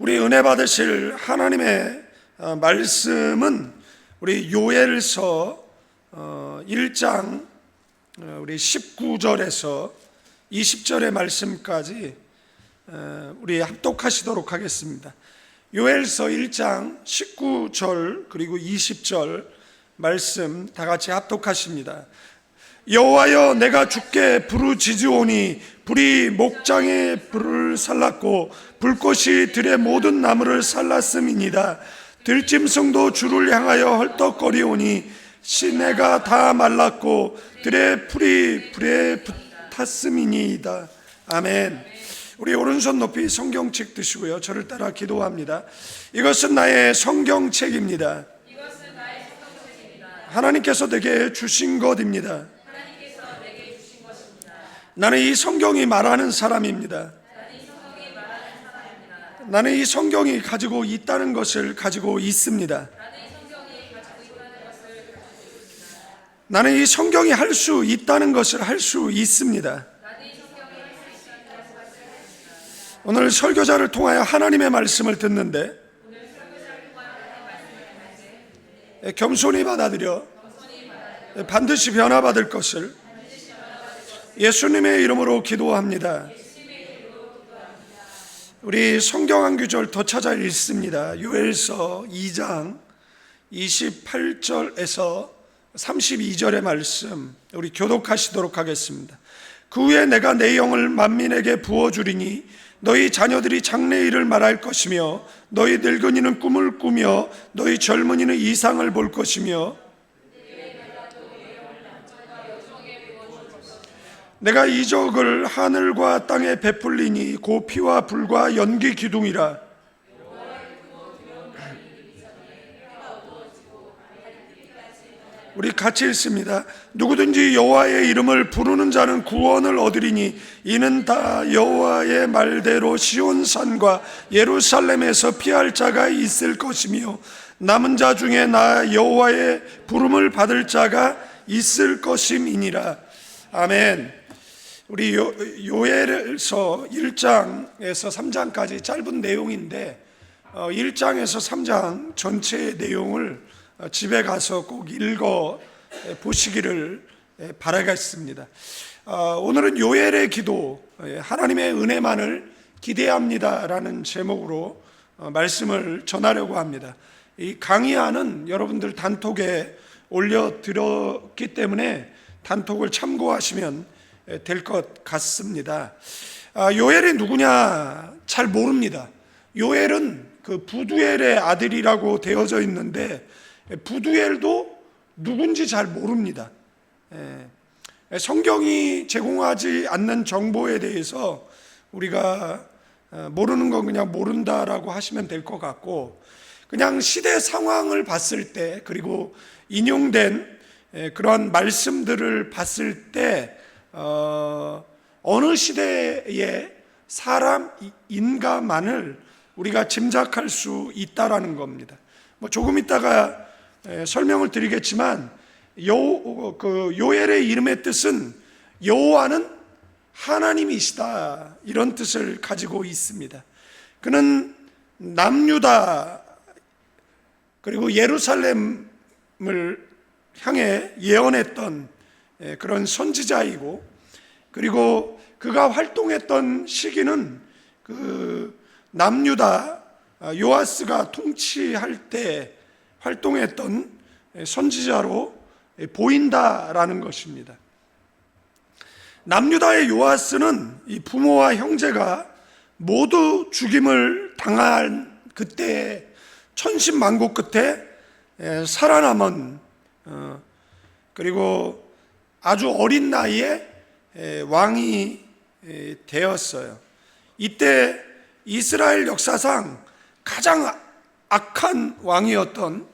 우리 은혜 받으실 하나님의 말씀은 우리 요엘서 1장 우리 19절에서 20절의 말씀까지 우리 합독하시도록 하겠습니다. 요엘서 1장 19절 그리고 20절 말씀 다 같이 합독하십니다. 여호와여, 내가 주께 부르짖으오니 불이 목장의 불을 살랐고 불꽃이 들의 모든 나무를 살랐음이니이다. 들짐승도 주를 향하여 헐떡거리오니 시내가 다 말랐고 들의 풀이 불에 붙었음이니이다. 아멘. 우리 오른손 높이 성경책 드시고요, 저를 따라 기도합니다. 이것은 나의 성경책입니다. 하나님께서 내게 주신 것입니다. 나는 이 성경이 말하는 사람입니다. 나는 이 성경이 가지고 있다는 것을 가지고 있습니다. 나는 이 성경이 할 수 있다는 것을 할 수 있습니다. 오늘 설교자를 통하여 하나님의 말씀을 듣는데 겸손히 받아들여 반드시 변화받을 것을 예수님의 이름으로 기도합니다. 우리 성경 한 구절 더 찾아 읽습니다. 요엘서 2장 28절에서 32절의 말씀 우리 교독하시도록 하겠습니다. 그 후에 내가 내 영을 만민에게 부어주리니 너희 자녀들이 장래일을 말할 것이며 너희 늙은이는 꿈을 꾸며 너희 젊은이는 이상을 볼 것이며 내가 이적을 하늘과 땅에 베풀리니 고 피와 불과 연기 기둥이라. 우리 같이 읽습니다. 누구든지 여호와의 이름을 부르는 자는 구원을 얻으리니 이는 다 여호와의 말대로 시온산과 예루살렘에서 피할 자가 있을 것이며 남은 자 중에 나 여호와의 부름을 받을 자가 있을 것임이니라. 아멘. 우리 요엘서 1장에서 3장까지 짧은 내용인데 1장에서 3장 전체의 내용을 집에 가서 꼭 읽어 보시기를 바라겠습니다. 오늘은 요엘의 기도, 하나님의 은혜만을 기대합니다라는 제목으로 말씀을 전하려고 합니다. 이 강의안은 여러분들 단톡에 올려드렸기 때문에 단톡을 참고하시면 될 것 같습니다. 요엘이 누구냐 잘 모릅니다. 요엘은 그 부두엘의 아들이라고 되어져 있는데 부두엘도 누군지 잘 모릅니다. 성경이 제공하지 않는 정보에 대해서 우리가 모르는 건 그냥 모른다라고 하시면 될 것 같고, 그냥 시대 상황을 봤을 때 그리고 인용된 그러한 말씀들을 봤을 때 어느 시대의 사람인가만을 우리가 짐작할 수 있다라는 겁니다. 조금 있다가 설명을 드리겠지만 요엘의 이름의 뜻은 여호와는 하나님이시다, 이런 뜻을 가지고 있습니다. 그는 남유다 그리고 예루살렘을 향해 예언했던 그런 선지자이고, 그리고 그가 활동했던 시기는 그 남유다 요아스가 통치할 때 활동했던 선지자로 보인다라는 것입니다. 남유다의 요아스는 이 부모와 형제가 모두 죽임을 당한 그때 천신만고 끝에 살아남은 그리고 아주 어린 나이에 왕이 되었어요. 이때 이스라엘 역사상 가장 악한 왕이었던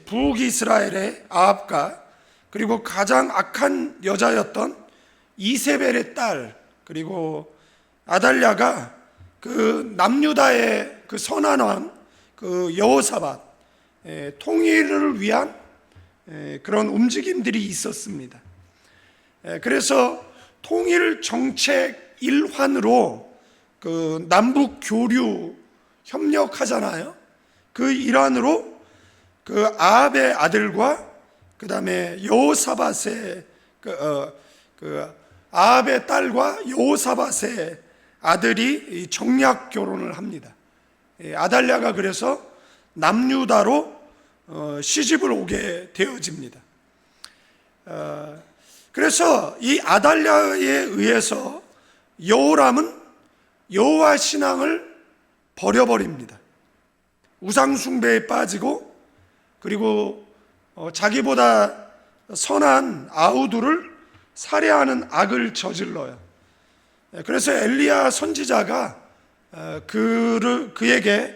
북이스라엘의 아합과 그리고 가장 악한 여자였던 이세벨의 딸 그리고 아달랴가 그 남유다의 그 선한 왕 그 여호사밧 통일을 위한 그런 움직임들이 있었습니다. 그래서 통일 정책 일환으로 그 남북 교류 협력하잖아요. 그 일환으로 그 아합의 아들과 그 다음에 여호사밧의 아합의 딸과 여호사밧의 아들이 정략 결혼을 합니다. 아달랴가 그래서 남유다로 시집을 오게 되어집니다. 그래서 이 아달랴에 의해서 여호람은 여호와 신앙을 버려버립니다. 우상 숭배에 빠지고, 그리고 자기보다 선한 아우두를 살해하는 악을 저질러요. 그래서 엘리야 선지자가 그에게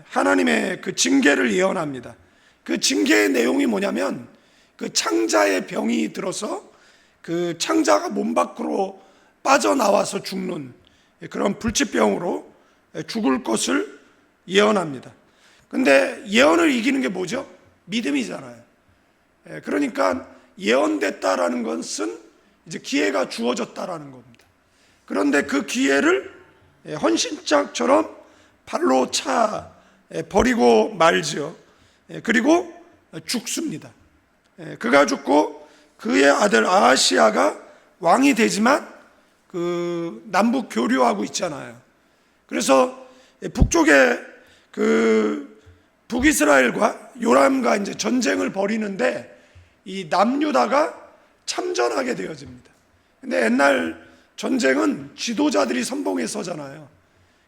하나님의 그 징계를 예언합니다. 그 징계의 내용이 뭐냐면, 그 창자의 병이 들어서 그 창자가 몸 밖으로 빠져나와서 죽는 그런 불치병으로 죽을 것을 예언합니다. 근데 예언을 이기는 게 뭐죠? 믿음이잖아요. 그러니까 예언됐다라는 것은 이제 기회가 주어졌다라는 겁니다. 그런데 그 기회를 헌신짝처럼 발로 차 버리고 말지요. 그리고 죽습니다. 그가 죽고 그의 아들 아하시야가 왕이 되지만 그 남북 교류하고 있잖아요. 그래서 북쪽에 그 북이스라엘과 요람과 이제 전쟁을 벌이는데 이 남유다가 참전하게 되어집니다. 근데 옛날 전쟁은 지도자들이 선봉에 서잖아요.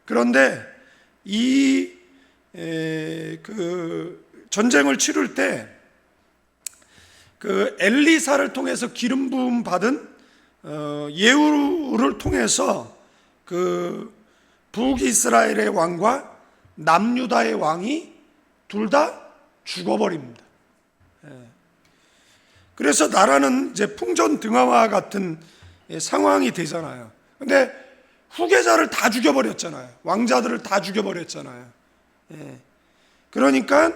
그런데 그 전쟁을 치를 때 그 엘리사를 통해서 기름 부음 받은 예후를 통해서 그 북이스라엘의 왕과 남유다의 왕이 둘 다 죽어버립니다. 그래서 나라는 이제 풍전등화와 같은 상황이 되잖아요. 근데 후계자를 다 죽여버렸잖아요. 왕자들을 다 죽여버렸잖아요. 그러니까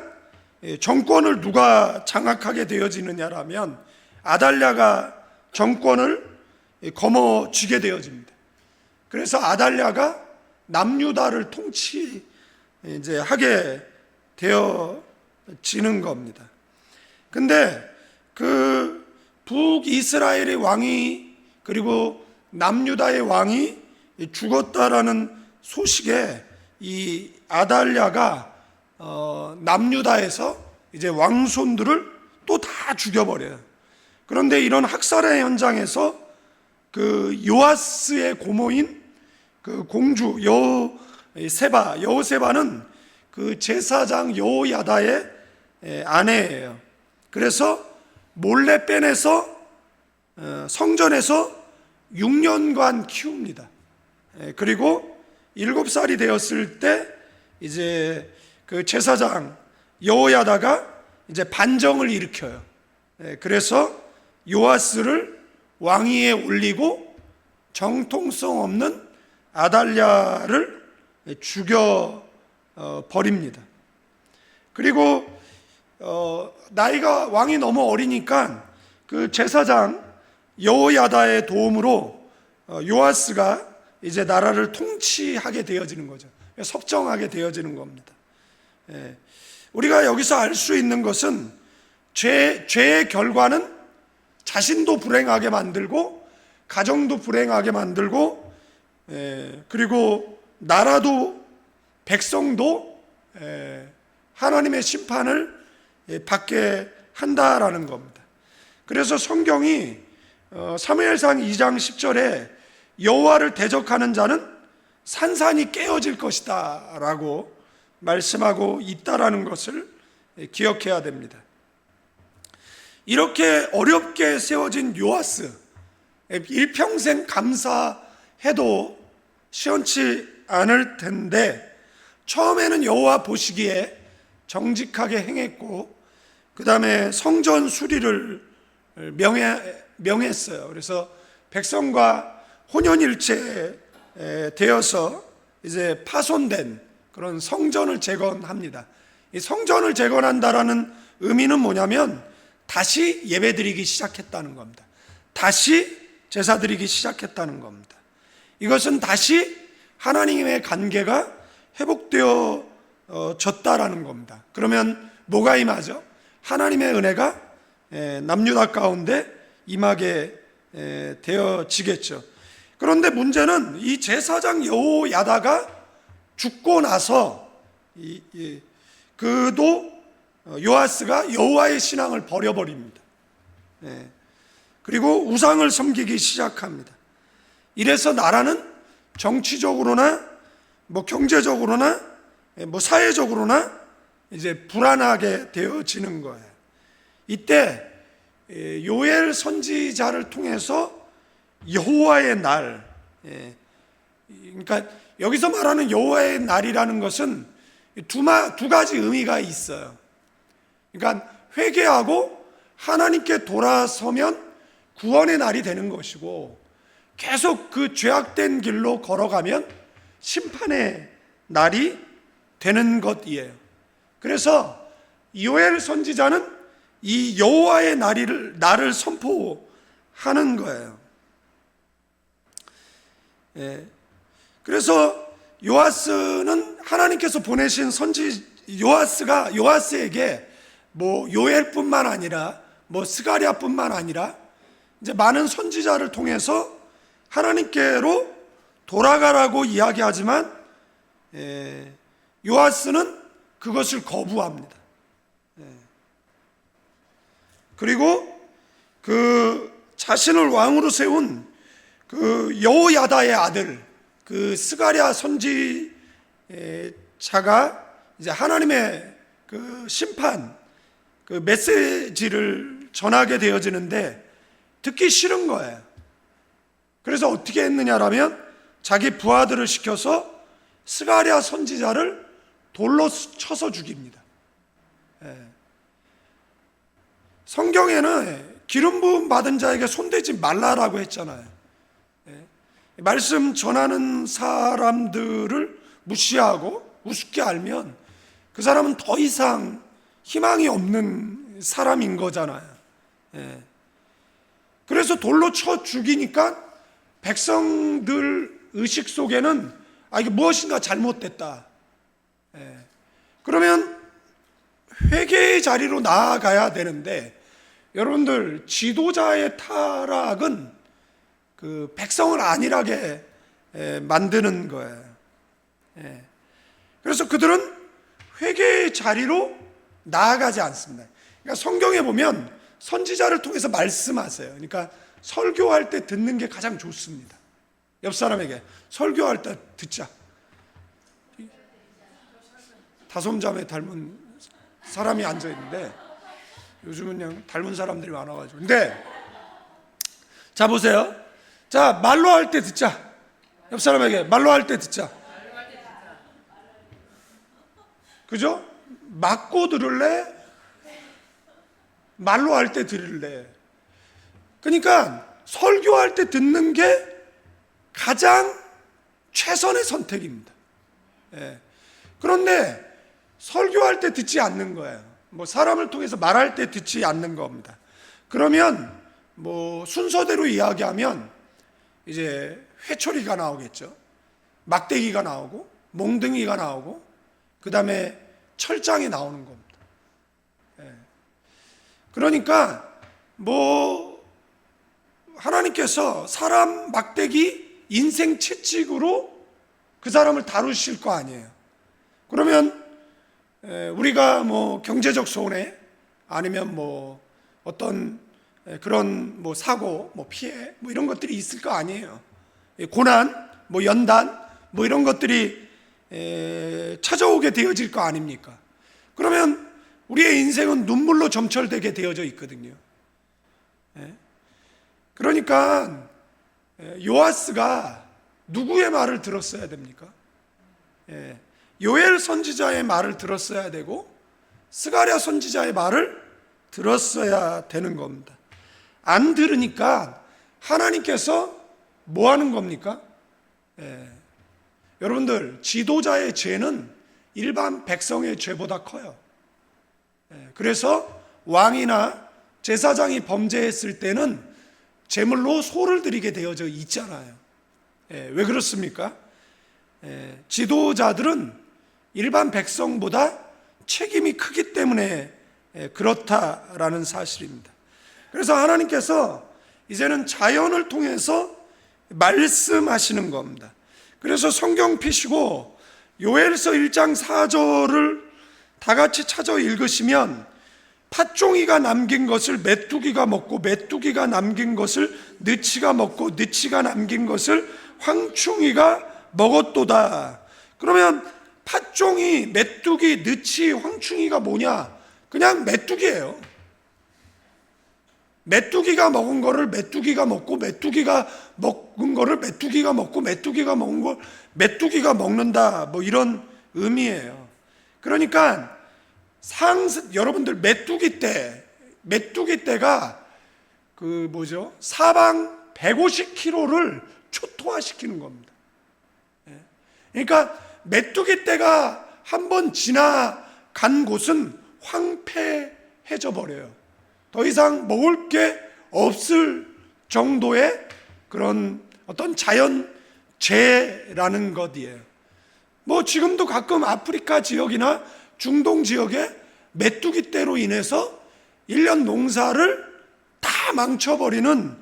정권을 누가 장악하게 되어지느냐라면 아달랴가 정권을 거머쥐게 되어집니다. 그래서 아달랴가 남유다를 통치하게 되어지는 겁니다. 근데 그 북이스라엘의 왕이 그리고 남유다의 왕이 죽었다라는 소식에 이 아달랴가 남유다에서 이제 왕손들을 또 다 죽여버려요. 그런데 이런 학살의 현장에서 그 요아스의 고모인 그 공주 여호세바는 그 제사장 여호야다의 아내예요. 그래서 몰래 빼내서 성전에서 6년간 키웁니다. 그리고 7살이 되었을 때 이제 그 제사장 여호야다가 이제 반정을 일으켜요. 그래서 요아스를 왕위에 올리고 정통성 없는 아달랴를 죽여 버립니다. 그리고 나이가 왕이 너무 어리니까 그 제사장 여호야다의 도움으로 요아스가 이제 나라를 통치하게 되어지는 거죠. 섭정하게 되어지는 겁니다. 우리가 여기서 알 수 있는 것은 죄의 결과는 자신도 불행하게 만들고 가정도 불행하게 만들고 그리고 나라도 백성도 하나님의 심판을 받게 한다라는 겁니다. 그래서 성경이 사무엘상 2장 10절에 여호와를 대적하는 자는 산산이 깨어질 것이다 라고 말씀하고 있다라는 것을 기억해야 됩니다. 이렇게 어렵게 세워진 요아스, 일평생 감사해도 시원치 않을 텐데 처음에는 여호와 보시기에 정직하게 행했고 그 다음에 성전 수리를 명했어요. 그래서 백성과 혼연일체 되어서 이제 파손된 그런 성전을 재건합니다. 이 성전을 재건한다라는 의미는 뭐냐면 다시 예배드리기 시작했다는 겁니다. 다시 제사드리기 시작했다는 겁니다. 이것은 다시 하나님의 관계가 졌다라는 겁니다. 그러면 뭐가 임하죠? 하나님의 은혜가 남유다 가운데 임하게 되어지겠죠. 그런데 문제는 이 제사장 여호야다가 죽고 나서 그도 요아스가 여호와의 신앙을 버려버립니다. 그리고 우상을 섬기기 시작합니다. 이래서 나라는 정치적으로나 경제적으로나 사회적으로나 이제 불안하게 되어지는 거예요. 이때 요엘 선지자를 통해서 여호와의 날, 그러니까 여기서 말하는 여호와의 날이라는 것은 두 가지 의미가 있어요. 그러니까 회개하고 하나님께 돌아서면 구원의 날이 되는 것이고, 계속 그 죄악된 길로 걸어가면 심판의 날이 되는 것이에요. 그래서 요엘 선지자는 이 여호와의 날을 선포하는 거예요. 그래서 요아스는 하나님께서 보내신 요아스에게 요엘뿐만 아니라 스가랴뿐만 아니라 이제 많은 선지자를 통해서 하나님께로 돌아가라고 이야기하지만 요아스는 그것을 거부합니다. 그리고 그 자신을 왕으로 세운 그 여호야다의 아들 그 스가랴 선지자가 이제 하나님의 그 심판 그 메시지를 전하게 되어지는데 듣기 싫은 거예요. 그래서 어떻게 했느냐라면 자기 부하들을 시켜서 스가랴 선지자를 돌로 쳐서 죽입니다. 성경에는 기름 부음 받은 자에게 손대지 말라라고 했잖아요. 말씀 전하는 사람들을 무시하고 우습게 알면 그 사람은 더 이상 희망이 없는 사람인 거잖아요. 그래서 돌로 쳐 죽이니까 백성들 의식 속에는 이게 무엇인가 잘못됐다. 그러면 회개의 자리로 나아가야 되는데, 여러분들 지도자의 타락은 그 백성을 안일하게 만드는 거예요. 그래서 그들은 회개의 자리로 나아가지 않습니다. 그러니까 성경에 보면 선지자를 통해서 말씀하세요. 그러니까 설교할 때 듣는 게 가장 좋습니다. 옆 사람에게 설교할 때 듣자. 다솜자매 닮은 사람이 앉아 있는데 요즘은 그냥 닮은 사람들이 많아가지고. 근데 자 보세요. 자 말로 할 때 듣자. 옆 사람에게 말로 할 때 듣자. 그죠? 맞고 들을래? 말로 할 때 들을래? 그러니까 설교할 때 듣는 게 가장 최선의 선택입니다. 그런데 설교할 때 듣지 않는 거예요. 사람을 통해서 말할 때 듣지 않는 겁니다. 그러면 순서대로 이야기하면 이제 회초리가 나오겠죠. 막대기가 나오고 몽둥이가 나오고 그 다음에 철장이 나오는 겁니다. 그러니까 하나님께서 사람 막대기 인생 채찍으로 그 사람을 다루실 거 아니에요. 그러면 우리가 경제적 손해 아니면 어떤 그런 사고 피해 이런 것들이 있을 거 아니에요. 고난 연단 이런 것들이 찾아오게 되어질 거 아닙니까? 그러면 우리의 인생은 눈물로 점철되게 되어져 있거든요. 그러니까 요아스가 누구의 말을 들었어야 됩니까? 요엘 선지자의 말을 들었어야 되고 스가랴 선지자의 말을 들었어야 되는 겁니다. 안 들으니까 하나님께서 뭐 하는 겁니까? 여러분들 지도자의 죄는 일반 백성의 죄보다 커요. 그래서 왕이나 제사장이 범죄했을 때는 제물로 소를 드리게 되어져 있잖아요. 왜 그렇습니까? 지도자들은 일반 백성보다 책임이 크기 때문에 그렇다라는 사실입니다. 그래서 하나님께서 이제는 자연을 통해서 말씀하시는 겁니다. 그래서 성경 피시고 요엘서 1장 4절을 다 같이 찾아 읽으시면 팥종이가 남긴 것을 메뚜기가 먹고 메뚜기가 남긴 것을 느치가 먹고 느치가 남긴 것을 황충이가 먹었도다. 그러면 팥종이, 메뚜기, 느치, 황충이가 뭐냐? 그냥 메뚜기예요. 메뚜기가 먹은 거를 메뚜기가 먹고 메뚜기가 먹은 거를 메뚜기가 먹고 메뚜기가 먹은 걸 메뚜기가 먹는다, 뭐 이런 의미예요. 그러니까 여러분들 메뚜기 떼가 사방 150km를 초토화시키는 겁니다. 그러니까 메뚜기 떼가 한번 지나간 곳은 황폐해져 버려요. 더 이상 먹을 게 없을 정도의 그런 어떤 자연재해라는 것이에요. 뭐 지금도 가끔 아프리카 지역이나 중동 지역에 메뚜기 떼로 인해서 1년 농사를 다 망쳐버리는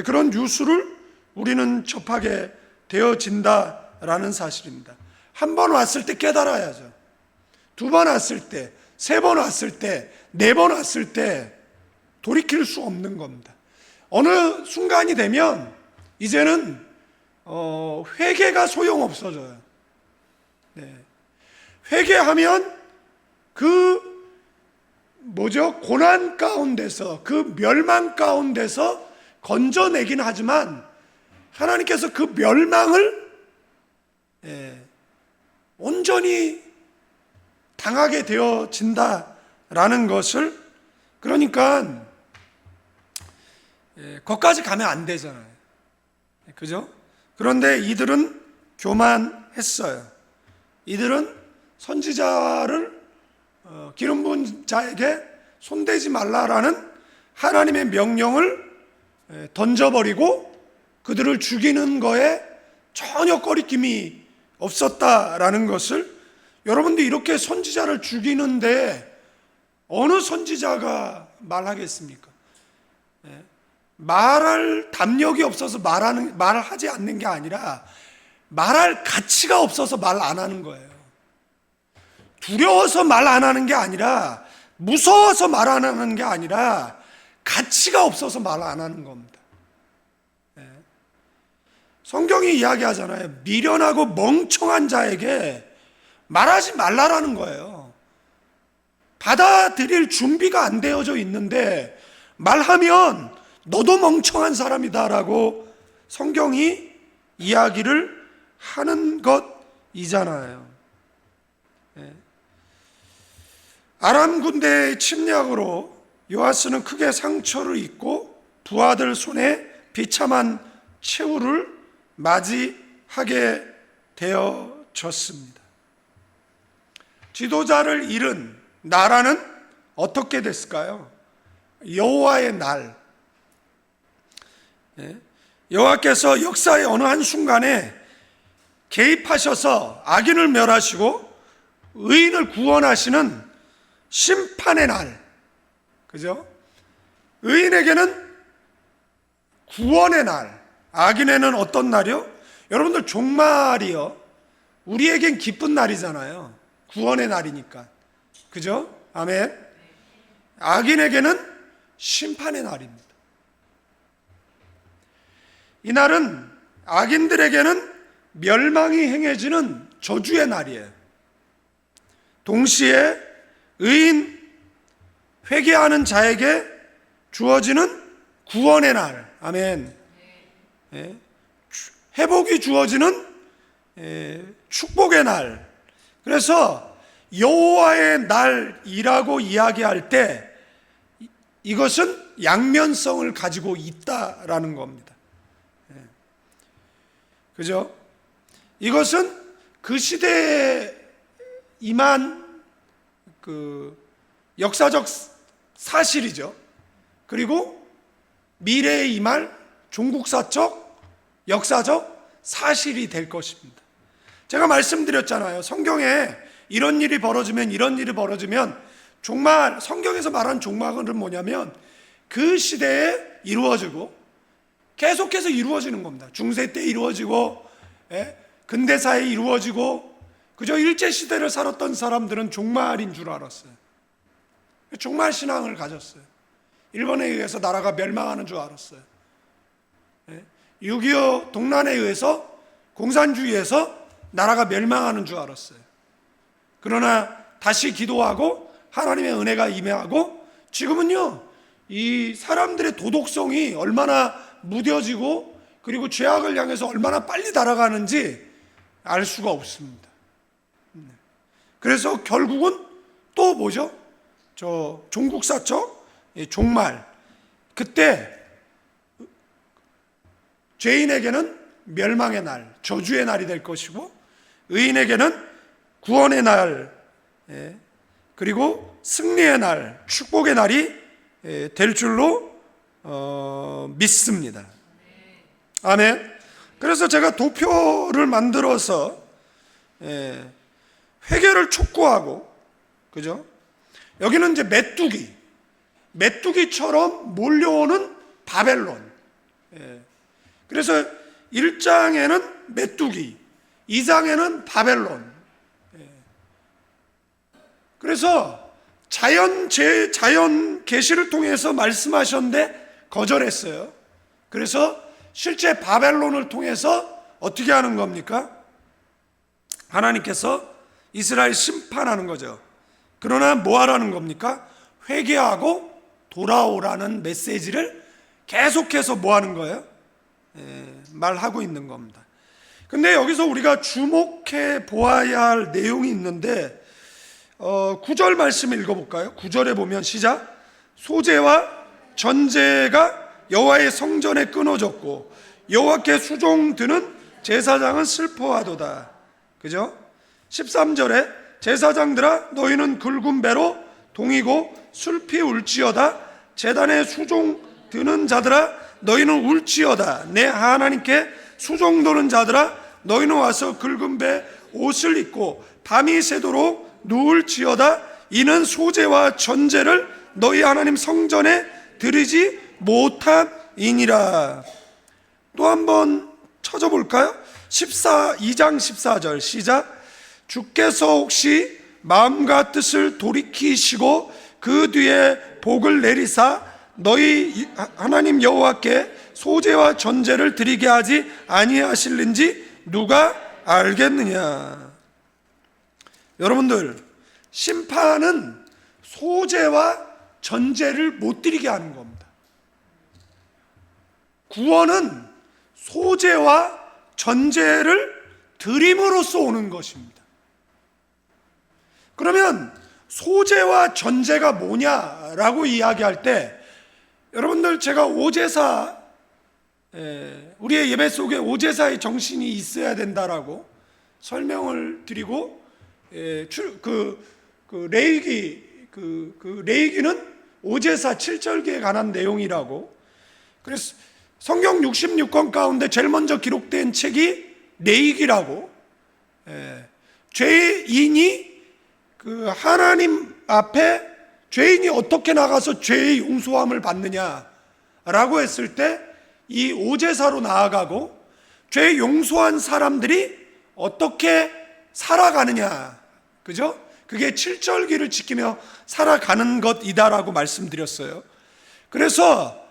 그런 뉴스를 우리는 접하게 되어진다라는 사실입니다. 한 번 왔을 때 깨달아야죠. 두 번 왔을 때, 세 번 왔을 때, 네 번 왔을 때 돌이킬 수 없는 겁니다. 어느 순간이 되면 이제는 회개가 소용없어져요. 회개하면 고난 가운데서, 그 멸망 가운데서 건져내긴 하지만 하나님께서 그 멸망을 온전히 당하게 되어진다라는 것을, 그러니까 거기까지 가면 안 되잖아요. 그죠? 그런데 이들은 교만했어요. 이들은 선지자를 기름 부은 자에게 손대지 말라라는 하나님의 명령을 던져버리고 그들을 죽이는 거에 전혀 꺼리낌이 없었다라는 것을, 여러분들 이렇게 선지자를 죽이는데 어느 선지자가 말하겠습니까? 말할 담력이 없어서 말을 하지 않는 게 아니라 말할 가치가 없어서 말 안 하는 거예요. 두려워서 말 안 하는 게 아니라, 무서워서 말 안 하는 게 아니라 가치가 없어서 말 안 하는 겁니다. 성경이 이야기하잖아요. 미련하고 멍청한 자에게 말하지 말라라는 거예요. 받아들일 준비가 안 되어져 있는데 말하면 너도 멍청한 사람이다라고 성경이 이야기를 하는 것이잖아요. 아람 군대의 침략으로 요아스는 크게 상처를 입고 부하들 손에 비참한 최후를 맞이하게 되어졌습니다. 지도자를 잃은 나라는 어떻게 됐을까요? 여호와의 날, 여호와께서 역사의 어느 한순간에 개입하셔서 악인을 멸하시고 의인을 구원하시는 심판의 날, 그죠? 의인에게는 구원의 날, 악인에는 어떤 날이요? 여러분들 종말이요, 우리에겐 기쁜 날이잖아요. 구원의 날이니까, 그죠? 아멘. 악인에게는 심판의 날입니다. 이 날은 악인들에게는 멸망이 행해지는 저주의 날이에요. 동시에 의인, 회개하는 자에게 주어지는 구원의 날, 아멘. 회복이 주어지는 축복의 날. 그래서 여호와의 날이라고 이야기할 때 이것은 양면성을 가지고 있다라는 겁니다. 그죠? 이것은 그 시대에 임한 그 역사적 사실이죠. 그리고 미래에 임할 종국사적, 역사적 사실이 될 것입니다. 제가 말씀드렸잖아요. 성경에 이런 일이 벌어지면 이런 일이 벌어지면, 종말, 성경에서 말하는 종말은 뭐냐면 그 시대에 이루어지고 계속해서 이루어지는 겁니다. 중세 때 이루어지고, 근대사에 이루어지고, 그저 일제시대를 살았던 사람들은 종말인 줄 알았어요. 종말 신앙을 가졌어요. 일본에 의해서 나라가 멸망하는 줄 알았어요. 6.25 동란에 의해서, 공산주의에서 나라가 멸망하는 줄 알았어요. 그러나 다시 기도하고 하나님의 은혜가 임하고, 지금은요, 이 사람들의 도덕성이 얼마나 무뎌지고, 그리고 죄악을 향해서 얼마나 빨리 날아가는지 알 수가 없습니다. 그래서 결국은 또 뭐죠? 저 종국사적 종말, 그때 죄인에게는 멸망의 날, 저주의 날이 될 것이고, 의인에게는 구원의 날, 그리고 승리의 날, 축복의 날이 될 줄로 믿습니다. 아멘. 그래서 제가 도표를 만들어서 회개를 촉구하고, 그죠? 여기는 이제 메뚜기처럼 몰려오는 바벨론. 그래서 1장에는 메뚜기, 2장에는 바벨론. 그래서 자연 계시를 통해서 말씀하셨는데 거절했어요. 그래서 실제 바벨론을 통해서 어떻게 하는 겁니까? 하나님께서 이스라엘 심판하는 거죠. 그러나 뭐 하라는 겁니까? 회개하고 돌아오라는 메시지를 계속해서 뭐 하는 거예요? 말하고 있는 겁니다. 근데 여기서 우리가 주목해 보아야 할 내용이 있는데, 9절 말씀 읽어볼까요? 9절에 보면 시작. 소재와 전제가 여호와의 성전에 끊어졌고 여호와께 수종 드는 제사장은 슬퍼하도다. 그죠? 13절에 제사장들아 너희는 굵은 배로 동이고 슬피 울지어다. 제단에 수종 드는 자들아 너희는 울지어다. 내 하나님께 수종 도는 자들아 너희는 와서 굵은 배 옷을 입고 밤이 새도록 누울지어다. 이는 소재와 전제를 너희 하나님 성전에 드리지 못함이니라. 또 한번 찾아볼까요? 2장 14절 시작. 주께서 혹시 마음과 뜻을 돌이키시고 그 뒤에 복을 내리사 너희 하나님 여호와께 소재와 전제를 드리게 하지 아니하실는지 누가 알겠느냐. 여러분들, 심판은 소재와 전제를 못 드리게 하는 겁니다. 구원은 소재와 전제를 드림으로써 오는 것입니다. 그러면 소재와 전제가 뭐냐라고 이야기할 때, 여러분들, 제가 오제사, 우리의 예배 속에 오제사의 정신이 있어야 된다라고 설명을 드리고, 레위기는 오제사 7절기에 관한 내용이라고. 그래서 성경 66권 가운데 제일 먼저 기록된 책이 레위기라고. 죄인이 하나님 앞에 죄인이 어떻게 나가서 죄의 용서함을 받느냐라고 했을 때 이 오제사로 나아가고, 죄 용서한 사람들이 어떻게 살아가느냐, 그죠? 그게 7절기를 지키며 살아가는 것이다라고 말씀드렸어요. 그래서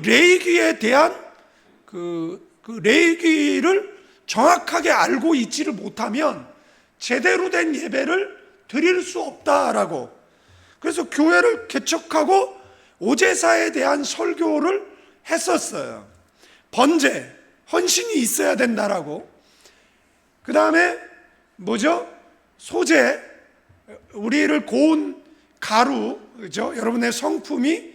레위기에 대한 레위기를 정확하게 알고 있지를 못하면 제대로 된 예배를 드릴 수 없다라고. 그래서 교회를 개척하고 오제사에 대한 설교를 했었어요. 번제, 헌신이 있어야 된다라고. 그 다음에 뭐죠? 소재, 우리를 고운 가루, 그죠? 여러분의 성품이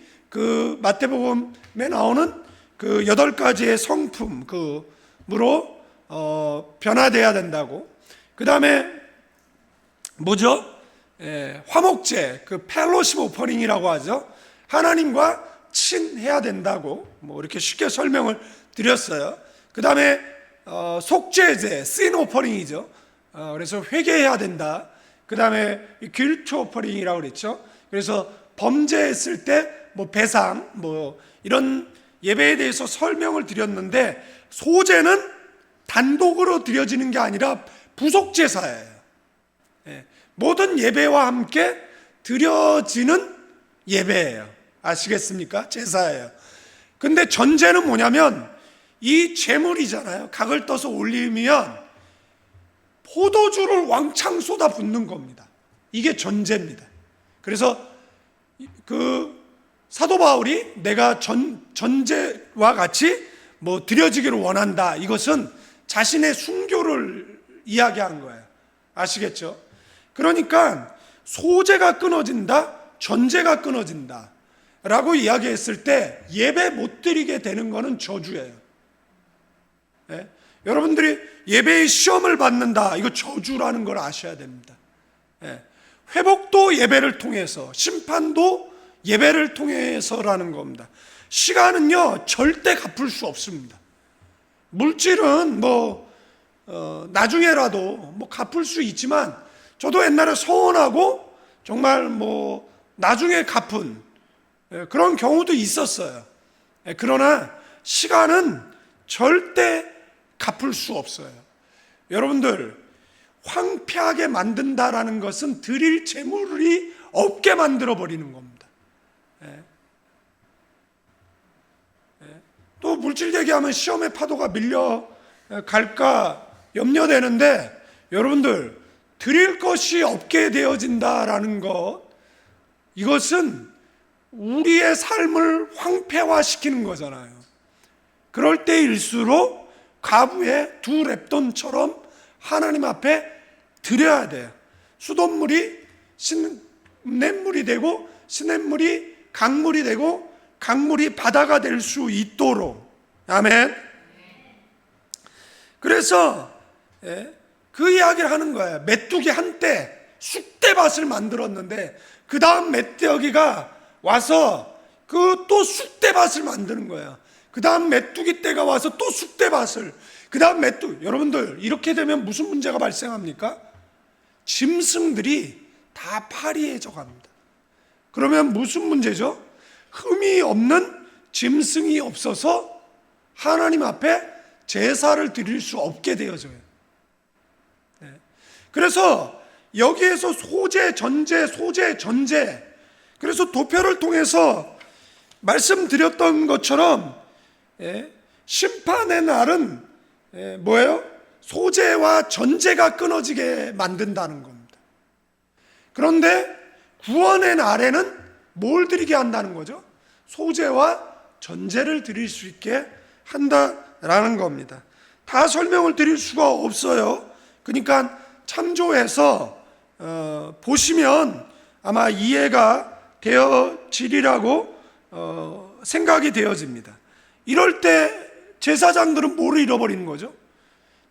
마태복음에 나오는 8가지의 성품으로 변화돼야 된다고. 그 다음에 뭐죠? 화목제, 펠로십 오퍼링이라고 하죠. 하나님과 친해야 된다고, 이렇게 쉽게 설명을 드렸어요. 그 다음에 속죄제, 신 오퍼링이죠. 그래서 회개해야 된다. 그 다음에 guilt offering이라고 그랬죠. 그래서 범죄했을 때 뭐 배상 뭐 이런 예배에 대해서 설명을 드렸는데, 소제는 단독으로 드려지는 게 아니라 부속 제사예요. 모든 예배와 함께 드려지는 예배예요. 아시겠습니까? 제사예요. 근데 전제는 뭐냐면 이 제물이잖아요. 각을 떠서 올리면 포도주를 왕창 쏟아 붓는 겁니다. 이게 전제입니다. 그래서 그 사도 바울이 내가 전제와 같이 뭐 드려지기를 원한다, 이것은 자신의 순교를 이야기한 거예요. 아시겠죠? 그러니까 소제가 끊어진다, 전제가 끊어진다 라고 이야기했을 때 예배 못 드리게 되는 것은 저주예요. 여러분들이 예배의 시험을 받는다, 이거 저주라는 걸 아셔야 됩니다. 회복도 예배를 통해서, 심판도 예배를 통해서라는 겁니다. 시간은요 절대 갚을 수 없습니다. 물질은 나중에라도 뭐 갚을 수 있지만, 저도 옛날에 서운하고 정말 나중에 갚은 그런 경우도 있었어요. 그러나 시간은 절대 갚을 수 없어요. 여러분들, 황폐하게 만든다라는 것은 드릴 재물이 없게 만들어 버리는 겁니다. 또 물질 얘기하면 시험의 파도가 밀려갈까 염려되는데, 여러분들, 드릴 것이 없게 되어진다라는 것, 이것은 우리의 삶을 황폐화시키는 거잖아요. 그럴 때일수록 과부의 두 랩돈처럼 하나님 앞에 드려야 돼요. 수돗물이 시냇물이 되고, 시냇물이 강물이 되고, 강물이 바다가 될 수 있도록. 아멘. 그래서 그 이야기를 하는 거예요. 메뚜기 한때 쑥대밭을 만들었는데, 그 다음 메뚜기가 와서 또 쑥대밭을 만드는 거예요. 그 다음 메뚜기 떼가 와서 또 쑥대밭을, 그 다음 여러분들, 이렇게 되면 무슨 문제가 발생합니까? 짐승들이 다 파리해져 갑니다. 그러면 무슨 문제죠? 흠이 없는 짐승이 없어서 하나님 앞에 제사를 드릴 수 없게 되어져요. 그래서 여기에서 소제, 전제, 그래서 도표를 통해서 말씀드렸던 것처럼 심판의 날은 뭐예요? 소제와 전제가 끊어지게 만든다는 겁니다. 그런데 구원의 날에는 뭘 드리게 한다는 거죠? 소제와 전제를 드릴 수 있게 한다라는 겁니다. 다 설명을 드릴 수가 없어요. 그러니까 참조해서 보시면 아마 이해가 되어지리라고 생각이 되어집니다. 이럴 때 제사장들은 뭘 잃어버리는 거죠?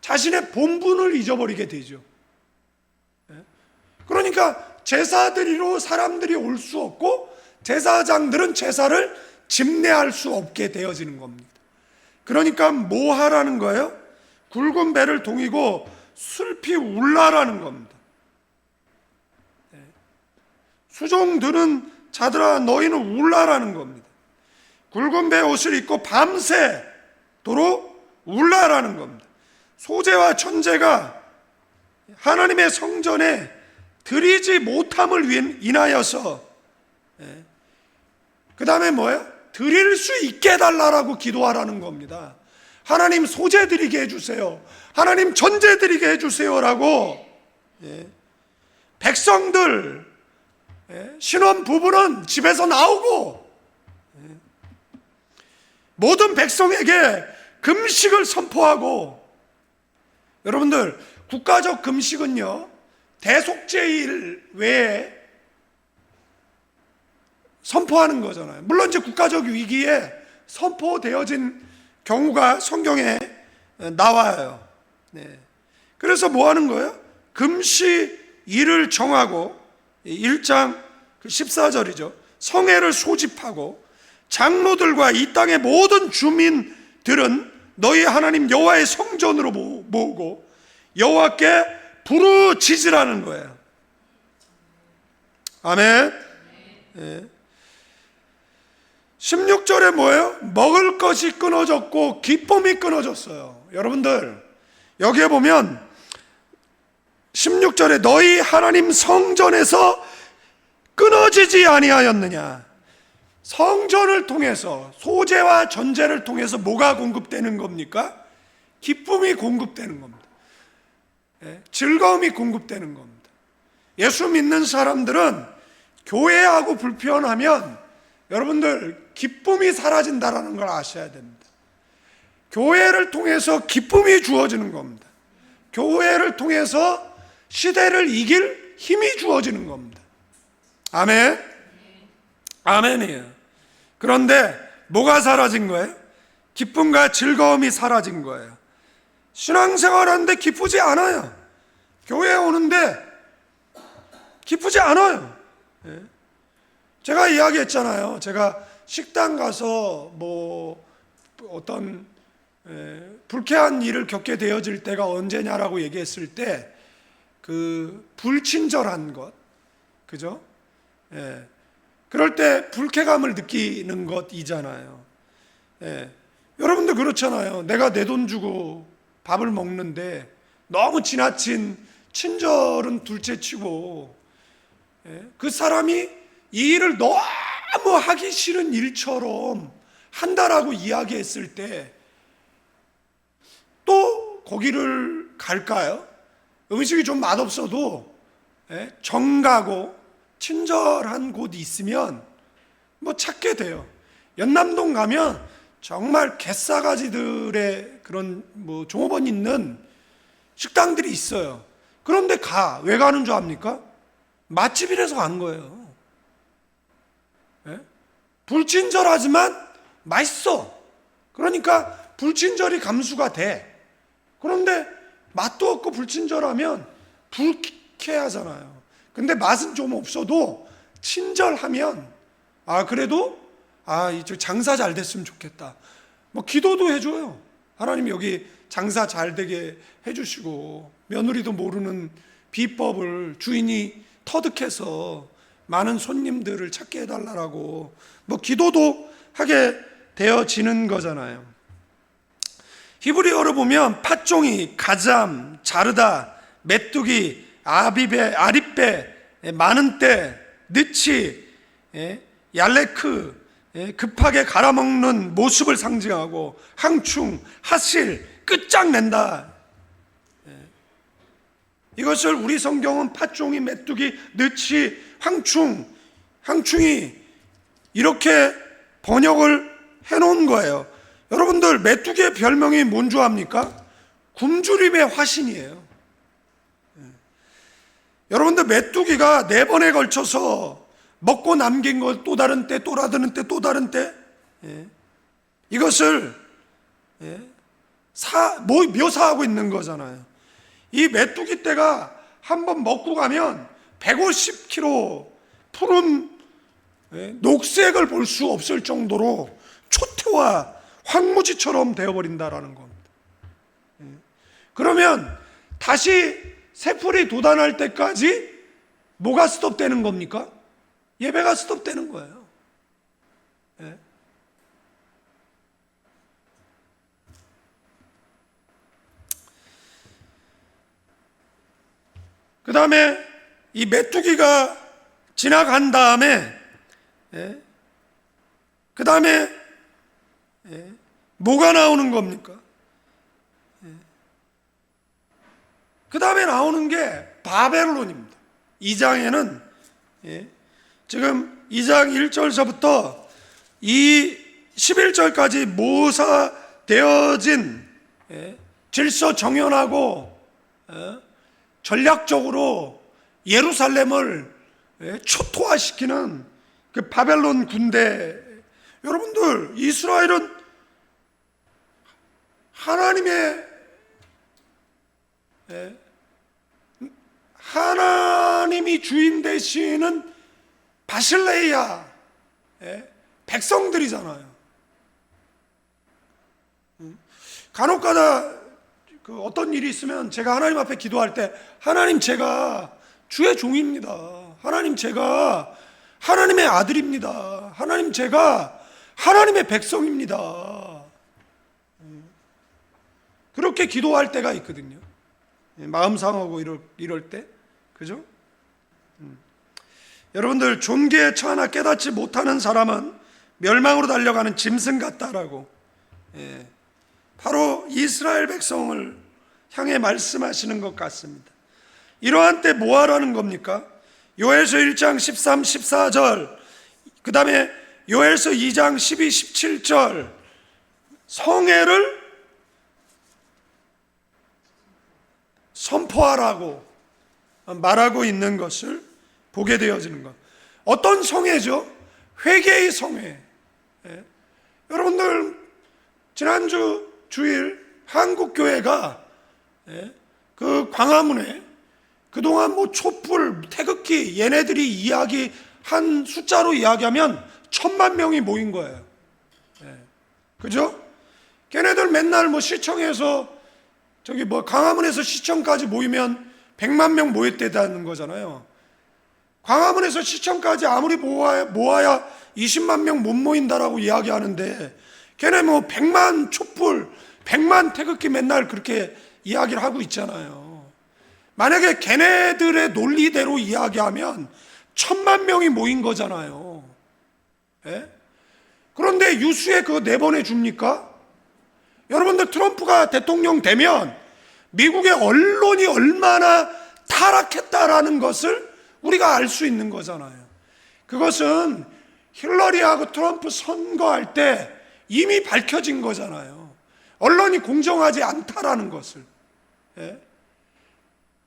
자신의 본분을 잊어버리게 되죠. 그러니까 제사 드리러 사람들이 올 수 없고, 제사장들은 제사를 집례할 수 없게 되어지는 겁니다. 그러니까 뭐 하라는 거예요? 굵은 배를 동이고 슬피 울라라는 겁니다. 수종 드는 자들아 너희는 울라라는 겁니다. 굵은 배 옷을 입고 밤새도록 울라라는 겁니다. 소제와 전제가 하나님의 성전에 드리지 못함을 인하여서, 그 다음에 뭐예요? 드릴 수 있게 해달라고 기도하라는 겁니다. 하나님 소제 드리게 해주세요, 하나님 전제 드리게 해주세요라고. 백성들, 신혼 부부는 집에서 나오고 모든 백성에게 금식을 선포하고. 여러분들, 국가적 금식은요 대속죄일 외에 선포하는 거잖아요. 물론 이제 국가적 위기에 선포되어진 경우가 성경에 나와요. 그래서 뭐 하는 거예요? 금식일을 정하고, 1장 14절이죠. 성회를 소집하고 장로들과 이 땅의 모든 주민들은 너희 하나님 여호와의 성전으로 모으고 여호와께 부르짖으라는 거예요. 아멘. 예. 16절에 뭐예요? 먹을 것이 끊어졌고 기쁨이 끊어졌어요. 여러분들 여기에 보면 16절에 너희 하나님 성전에서 끊어지지 아니하였느냐. 성전을 통해서, 소재와 전제를 통해서 뭐가 공급되는 겁니까? 기쁨이 공급되는 겁니다. 즐거움이 공급되는 겁니다. 예수 믿는 사람들은 교회하고 불편하면 여러분들 기쁨이 사라진다는 걸 아셔야 됩니다. 교회를 통해서 기쁨이 주어지는 겁니다. 교회를 통해서 시대를 이길 힘이 주어지는 겁니다. 아멘. 아멘이에요. 그런데 뭐가 사라진 거예요? 기쁨과 즐거움이 사라진 거예요. 신앙생활 하는데 기쁘지 않아요. 교회에 오는데 기쁘지 않아요. 제가 이야기했잖아요. 제가 식당 가서 뭐 어떤 불쾌한 일을 겪게 되어질 때가 언제냐라고 얘기했을 때 그 불친절한 것, 그죠? 그럴 때 불쾌감을 느끼는 것이잖아요. 여러분도 그렇잖아요. 내가 내 돈 주고 밥을 먹는데 너무 지나친 친절은 둘째치고 그 사람이 이 일을 너무 하기 싫은 일처럼 한다라고 이야기했을 때 또 거기를 갈까요? 음식이 좀 맛없어도 정가고 친절한 곳이 있으면 뭐 찾게 돼요. 연남동 가면 정말 갯싸가지들의 그런 뭐 종업원 있는 식당들이 있어요. 그런데 왜 가는 줄 압니까? 맛집이라서 가는 거예요. 불친절하지만 맛있어. 그러니까 불친절이 감수가 돼. 그런데 맛도 없고 불친절하면 불쾌하잖아요. 근데 맛은 좀 없어도 친절하면 그래도 이쪽 장사 잘 됐으면 좋겠다. 뭐 기도도 해줘요. 하나님 여기 장사 잘 되게 해주시고 며느리도 모르는 비법을 주인이 터득해서 많은 손님들을 찾게 해달라고 뭐 기도도 하게 되어지는 거잖아요. 히브리어로 보면 팥종이, 가잠, 자르다, 메뚜기, 아립배, 많은 때, 느치, 얄레크, 급하게 갈아먹는 모습을 상징하고 항충, 하실, 끝장낸다. 이것을 우리 성경은 팥종이, 메뚜기, 느치, 항충이 이렇게 번역을 해놓은 거예요. 여러분들 메뚜기의 별명이 뭔 줄 압니까? 굶주림의 화신이에요. 여러분들 메뚜기가 4번에 걸쳐서 먹고 남긴 걸 또 다른 때, 또 다른 때, 또 다른 때 이것을 묘사하고 있는 거잖아요. 이 메뚜기 떼가 한번 먹고 가면 150kg 푸른 녹색을 볼 수 없을 정도로 초토화 황무지처럼 되어버린다라는 겁니다. 그러면 다시 새풀이 돋아날 때까지 뭐가 스톱되는 겁니까? 예배가 스톱되는 거예요. 그 다음에 이 메뚜기가 지나간 다음에 그 다음에 뭐가 나오는 겁니까? 그 다음에 나오는 게 바벨론입니다. 2장에는 지금 2장 1절서부터 이 11절까지 모사되어진 질서 정연하고 전략적으로 예루살렘을 초토화시키는 그 바벨론 군대. 여러분들 이스라엘은 하나님이 주인 되시는 바실레이아 백성들이잖아요. 간혹가다 그 어떤 일이 있으면 제가 하나님 앞에 기도할 때, 하나님, 제가 주의 종입니다. 하나님, 제가 하나님의 아들입니다. 하나님, 제가 하나님의 백성입니다. 그렇게 기도할 때가 있거든요. 마음 상하고 이럴 때, 그죠? 여러분들, 존귀의 처하나 깨닫지 못하는 사람은 멸망으로 달려가는 짐승 같다라고, 바로 이스라엘 백성을 향해 말씀하시는 것 같습니다. 이러한 때 뭐 하라는 겁니까? 요엘서 1장 13, 14절, 그 다음에 요엘서 2장 12, 17절 성회를 선포하라고 말하고 있는 것을 보게 되어지는 것. 어떤 성회죠? 회개의 성회. 여러분들, 지난주 주일 한국교회가 그 광화문에 그동안 뭐 촛불, 태극기, 얘네들이 이야기한 숫자로 이야기하면 1000만 명이 모인 거예요. 그죠? 걔네들 맨날 뭐 시청에서 저기 뭐 광화문에서 시청까지 모이면 100만 명 모였다는 거잖아요. 광화문에서 시청까지 아무리 모아야 20만 명 못 모인다라고 이야기하는데, 걔네 뭐 100만 촛불, 100만 태극기 맨날 그렇게 이야기를 하고 있잖아요. 만약에 걔네들의 논리대로 이야기하면 1000만 명이 모인 거잖아요. 그런데 유수에 그거 내보내 줍니까? 여러분들, 트럼프가 대통령 되면 미국의 언론이 얼마나 타락했다라는 것을 우리가 알 수 있는 거잖아요. 그것은 힐러리하고 트럼프 선거할 때 이미 밝혀진 거잖아요. 언론이 공정하지 않다라는 것을.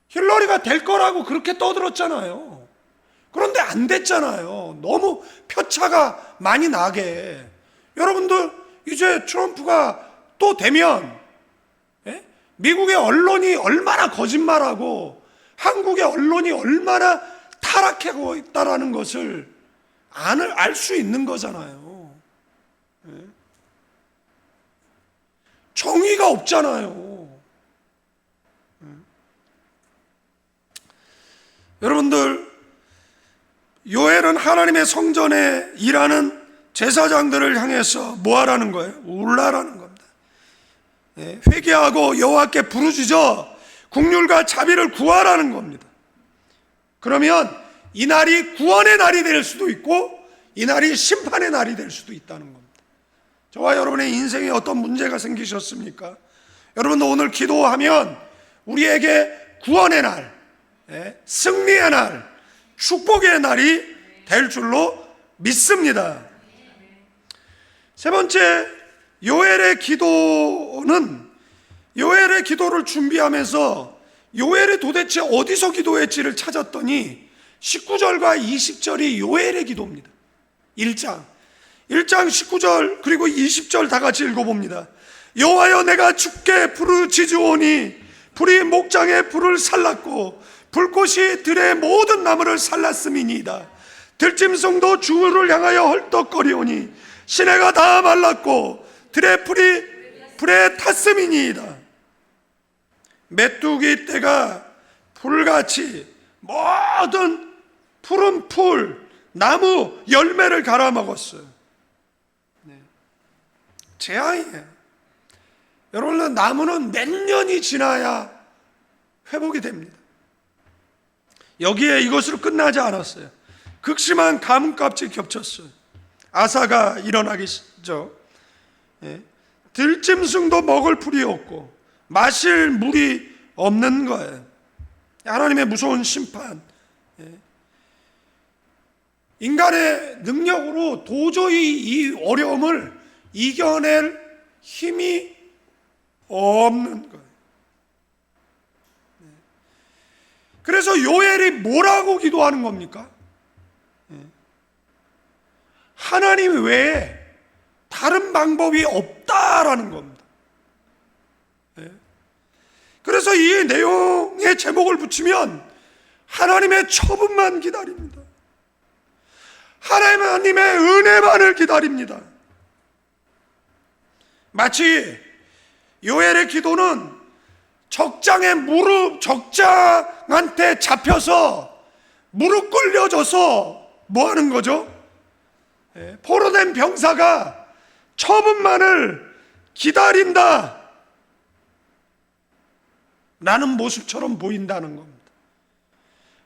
힐러리가 될 거라고 그렇게 떠들었잖아요. 그런데 안 됐잖아요. 너무 표차가 많이 나게. 여러분들, 이제 트럼프가 또 되면 미국의 언론이 얼마나 거짓말하고 한국의 언론이 얼마나 타락하고 있다라는 것을 알 수 있는 거잖아요. 정의가 없잖아요. 여러분들, 요엘은 하나님의 성전에 일하는 제사장들을 향해서 뭐 하라는 거예요? 울라라는 겁니다. 회개하고 여호와께 부르짖어 국률과 자비를 구하라는 겁니다. 그러면 이 날이 구원의 날이 될 수도 있고 이 날이 심판의 날이 될 수도 있다는 겁니다. 저와 여러분의 인생에 어떤 문제가 생기셨습니까? 여러분도 오늘 기도하면 우리에게 구원의 날, 승리의 날, 축복의 날이 될 줄로 믿습니다. 세 번째, 요엘의 기도를 준비하면서 요엘이 도대체 어디서 기도했지를 찾았더니 19절과 20절이 요엘의 기도입니다. 1장 19절 그리고 20절 다 같이 읽어봅니다. 여호와여, 내가 주께 부르짖으오니 불이 목장의 불을 살랐고 불꽃이 들의 모든 나무를 살랐음이니이다. 들짐승도 주를 향하여 헐떡거리오니 시내가 다 말랐고 들의 풀이 불에 탔음이니이다. 메뚜기 떼가 불같이 모든 푸른 풀, 나무 열매를 갈아먹었어요. 재앙이에요. 여러분, 나무는 몇 년이 지나야 회복이 됩니다. 여기에 이것으로 끝나지 않았어요. 극심한 가뭄값이 겹쳤어요. 아사가 일어나기 시죠. 들짐승도 먹을 풀이 없고 마실 물이 없는 거예요. 하나님의 무서운 심판. 인간의 능력으로 도저히 이 어려움을 이겨낼 힘이 없는 거예요. 그래서 요엘이 뭐라고 기도하는 겁니까? 하나님 외에 다른 방법이 없다라는 겁니다. 그래서 이 내용의 제목을 붙이면 하나님의 처분만 기다립니다. 하나님의 은혜만을 기다립니다. 마치 요엘의 기도는 적장한테 잡혀서 무릎 꿇려져서 뭐 하는 거죠? 포로된 병사가 처분만을 기다린다 라는 모습처럼 보인다는 겁니다.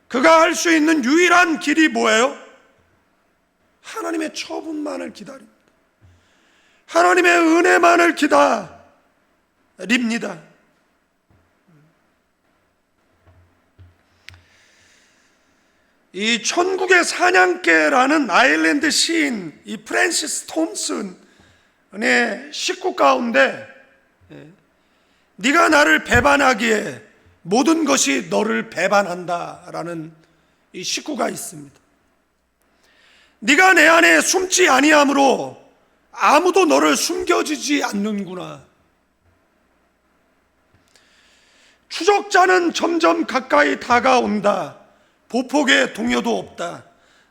그가 할 수 있는 유일한 길이 뭐예요? 하나님의 처분만을 기다립니다. 하나님의 은혜만을 기다립니다. 이 천국의 사냥개라는 아일랜드 시인 이 프랜시스 톰슨의 식구 가운데 네가 나를 배반하기에 모든 것이 너를 배반한다라는 이 식구가 있습니다. 네가 내 안에 숨지 아니함으로 아무도 너를 숨겨주지 않는구나. 추적자는 점점 가까이 다가온다. 보폭의 동요도 없다.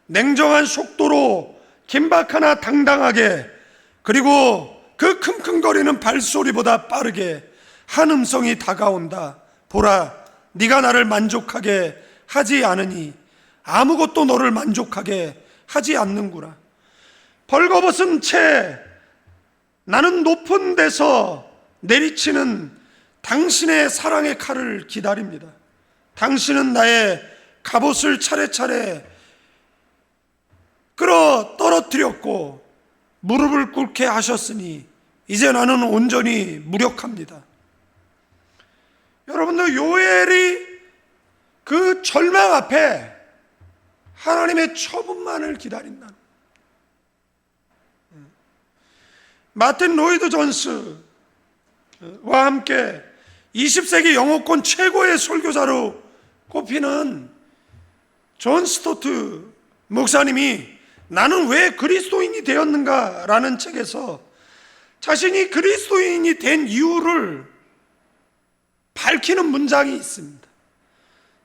냉정한 속도로 긴박하나 당당하게, 그리고 그 킁킁거리는 발소리보다 빠르게 한 음성이 다가온다. 보라, 네가 나를 만족하게 하지 않으니 아무것도 너를 만족하게 하지 않는구나. 벌거벗은 채 나는 높은 데서 내리치는 당신의 사랑의 칼을 기다립니다. 당신은 나의 갑옷을 차례차례 끌어 떨어뜨렸고 무릎을 꿇게 하셨으니 이제 나는 온전히 무력합니다. 여러분들, 요엘이 그 절망 앞에 하나님의 처분만을 기다린다. 마틴 로이드 존스와 함께 20세기 영어권 최고의 설교자로 꼽히는 존 스토트 목사님이 나는 왜 그리스도인이 되었는가 라는 책에서 자신이 그리스도인이 된 이유를 밝히는 문장이 있습니다.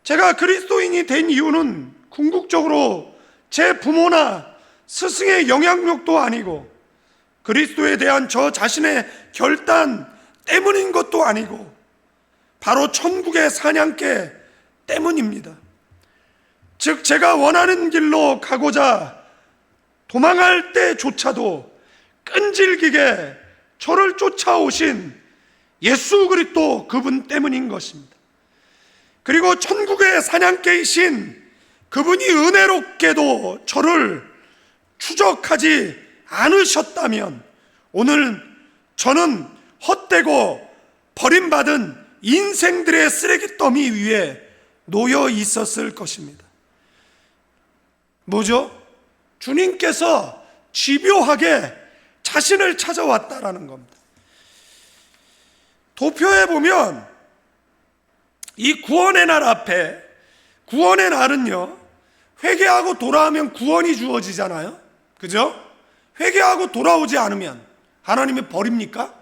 제가 그리스도인이 된 이유는 궁극적으로 제 부모나 스승의 영향력도 아니고 그리스도에 대한 저 자신의 결단 때문인 것도 아니고 바로 천국의 사냥개 때문입니다. 즉 제가 원하는 길로 가고자 도망할 때조차도 끈질기게 저를 쫓아오신 예수 그리스도 그분 때문인 것입니다. 그리고 천국의 사냥개이신 그분이 은혜롭게도 저를 추적하지 않으셨다면 오늘 저는 헛되고 버림받은 인생들의 쓰레기 더미 위에 놓여 있었을 것입니다. 뭐죠? 주님께서 집요하게 자신을 찾아왔다라는 겁니다. 도표에 보면 이 구원의 날 앞에, 구원의 날은요, 회개하고 돌아오면 구원이 주어지잖아요. 그죠? 회개하고 돌아오지 않으면 하나님이 버립니까?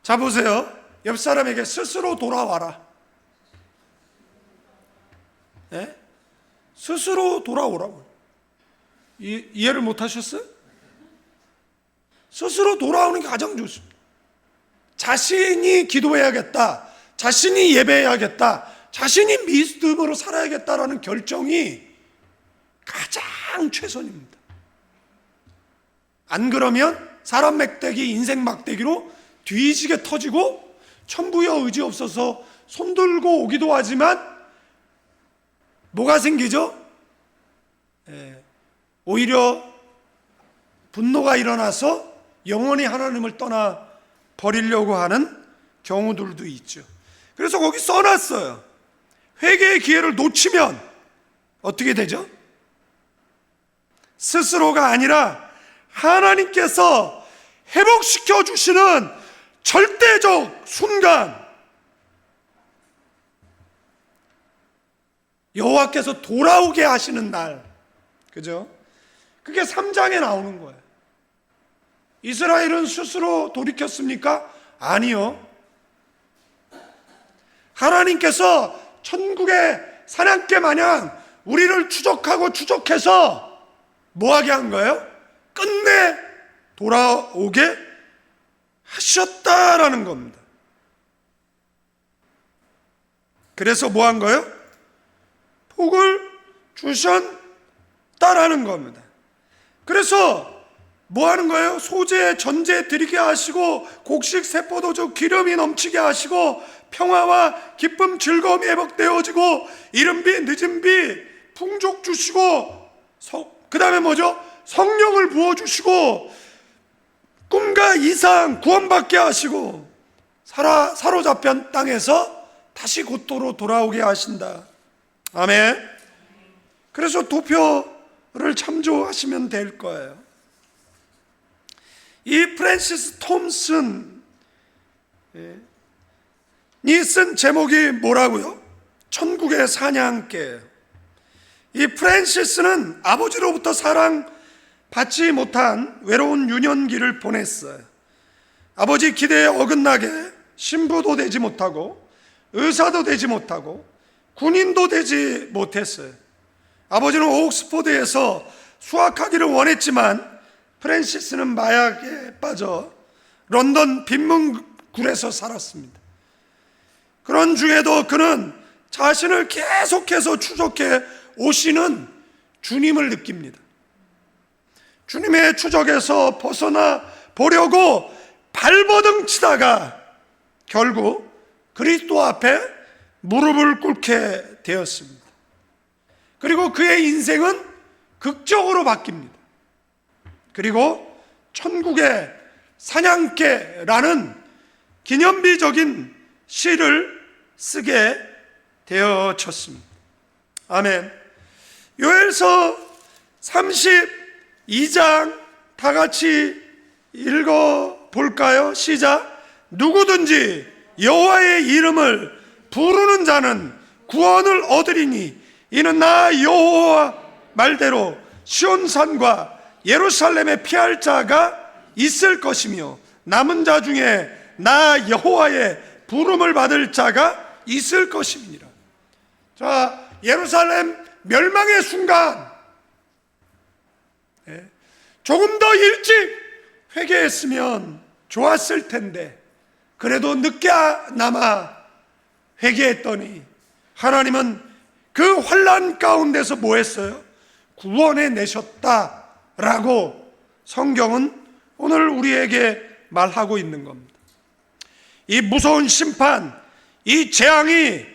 자, 보세요. 옆 사람에게 스스로 돌아와라. 네? 스스로 돌아오라고. 이해를 못 하셨어요? 스스로 돌아오는 게 가장 좋습니다. 자신이 기도해야겠다, 자신이 예배해야겠다, 자신이 믿음으로 살아야겠다라는 결정이 가장 최선입니다. 안 그러면 사람 막대기, 인생 막대기로 뒤지게 터지고 천부여 의지 없어서 손들고 오기도 하지만 뭐가 생기죠? 오히려 분노가 일어나서 영원히 하나님을 떠나 버리려고 하는 경우들도 있죠. 그래서 거기 써놨어요. 회개의 기회를 놓치면 어떻게 되죠? 스스로가 아니라 하나님께서 회복시켜 주시는 절대적 순간, 여호와께서 돌아오게 하시는 날, 그죠? 그게 3장에 나오는 거예요. 이스라엘은 스스로 돌이켰습니까? 아니요. 하나님께서 천국의 사냥개 마냥 우리를 추적하고 추적해서 뭐하게 한 거예요? 끝내 돌아오게 하셨다라는 겁니다. 그래서 뭐 한 거예요? 복을 주셨다라는 겁니다. 그래서 뭐 하는 거예요? 소재 전제 드리게 하시고 곡식 세포도주 기름이 넘치게 하시고 평화와 기쁨 즐거움이 회복되어지고 이른비 늦은비 풍족 주시고 그 다음에 뭐죠? 성령을 부어주시고 꿈과 이상 구원받게 하시고 사로잡힌 땅에서 다시 곧도로 돌아오게 하신다. 아멘. 그래서 도표를 참조하시면 될 거예요. 이 프랜시스 톰슨이 쓴 제목이 뭐라고요? 천국의 사냥개. 이 프랜시스는 아버지로부터 사랑받지 못한 외로운 유년기를 보냈어요. 아버지 기대에 어긋나게 신부도 되지 못하고 의사도 되지 못하고 군인도 되지 못했어요. 아버지는 옥스포드에서 수학하기를 원했지만 프랜시스는 마약에 빠져 런던 빈문굴에서 살았습니다. 그런 중에도 그는 자신을 계속해서 추적해 오시는 주님을 느낍니다. 주님의 추적에서 벗어나 보려고 발버둥 치다가 결국 그리스도 앞에 무릎을 꿇게 되었습니다. 그리고 그의 인생은 극적으로 바뀝니다. 그리고 천국의 사냥개라는 기념비적인 시를 쓰게 되어졌습니다. 아멘. 요엘서 32장 다 같이 읽어볼까요? 시작. 누구든지 여호와의 이름을 부르는 자는 구원을 얻으리니 이는 나 여호와 말대로 시온산과 예루살렘에 피할 자가 있을 것이며 남은 자 중에 나 여호와의 부름을 받을 자가 있을 것임이니라. 자, 예루살렘 멸망의 순간 조금 더 일찍 회개했으면 좋았을 텐데 그래도 늦게나마 회개했더니 하나님은 그 환난 가운데서 뭐 했어요? 구원해 내셨다라고 성경은 오늘 우리에게 말하고 있는 겁니다. 이 무서운 심판, 이 재앙이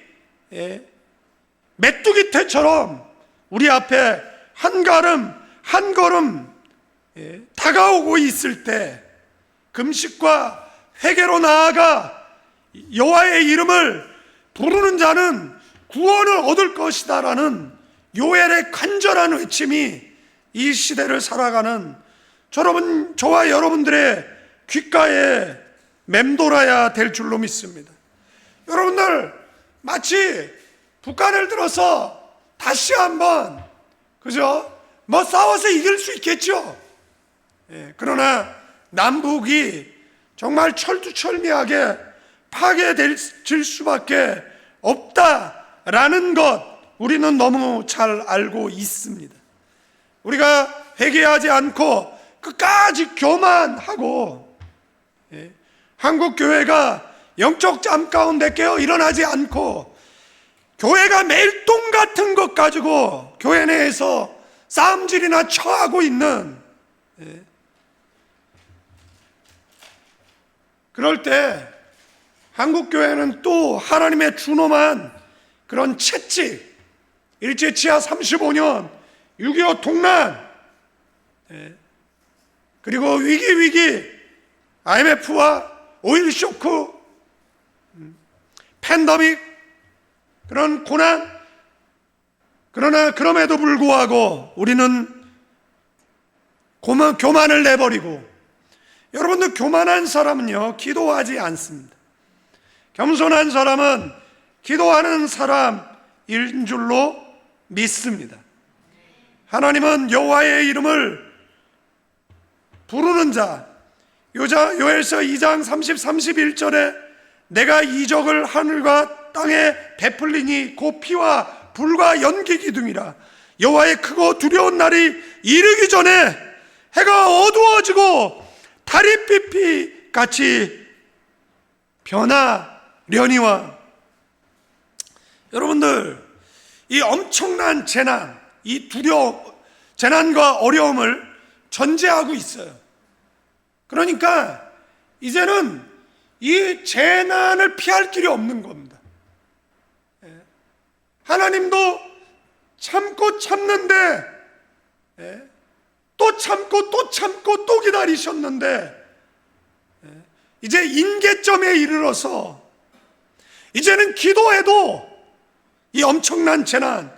메뚜기 떼처럼 우리 앞에 한 걸음 다가오고 있을 때 금식과 회개로 나아가 여호와의 이름을 부르는 자는 구원을 얻을 것이다라는 요엘의 간절한 외침이 이 시대를 살아가는 저와 여러분들의 귓가에 맴돌아야 될 줄로 믿습니다. 여러분들 마치 북한을 들어서 다시 한번 뭐 싸워서 이길 수 있겠죠. 그러나 남북이 정말 철두철미하게 파괴될 수밖에 없다라는 것 우리는 너무 잘 알고 있습니다. 우리가 회개하지 않고 끝까지 교만하고 한국 교회가 영적 잠 가운데 깨어 일어나지 않고 교회가 매일 똥 같은 것 가지고 교회 내에서 싸움질이나 처하고 있는 그럴 때 한국 교회는 또 하나님의 준엄한 그런 채찍, 일제치하 35년, 6.25 동란, 그리고 위기, IMF와 오일 쇼크, 팬데믹, 그런 고난, 그러나 그럼에도 불구하고 우리는 교만을 내버리고, 여러분들 교만한 사람은요 기도하지 않습니다. 겸손한 사람은 기도하는 사람인 줄로 믿습니다. 하나님은 여호와의 이름을 부르는 자, 요엘서 2장 30, 31절에 내가 이적을 하늘과 땅에 베풀리니 곧 피와 불과 연기 기둥이라. 여호와의 크고 두려운 날이 이르기 전에 해가 어두워지고 달이 삐삐 같이 변하려니와. 여러분들, 이 엄청난 재난, 이 재난과 어려움을 전제하고 있어요. 그러니까 이제는 이 재난을 피할 길이 없는 겁니다. 하나님도 참고 참는데, 또 참고 또 참고 또 기다리셨는데, 이제 임계점에 이르러서 이제는 기도해도 이 엄청난 재난,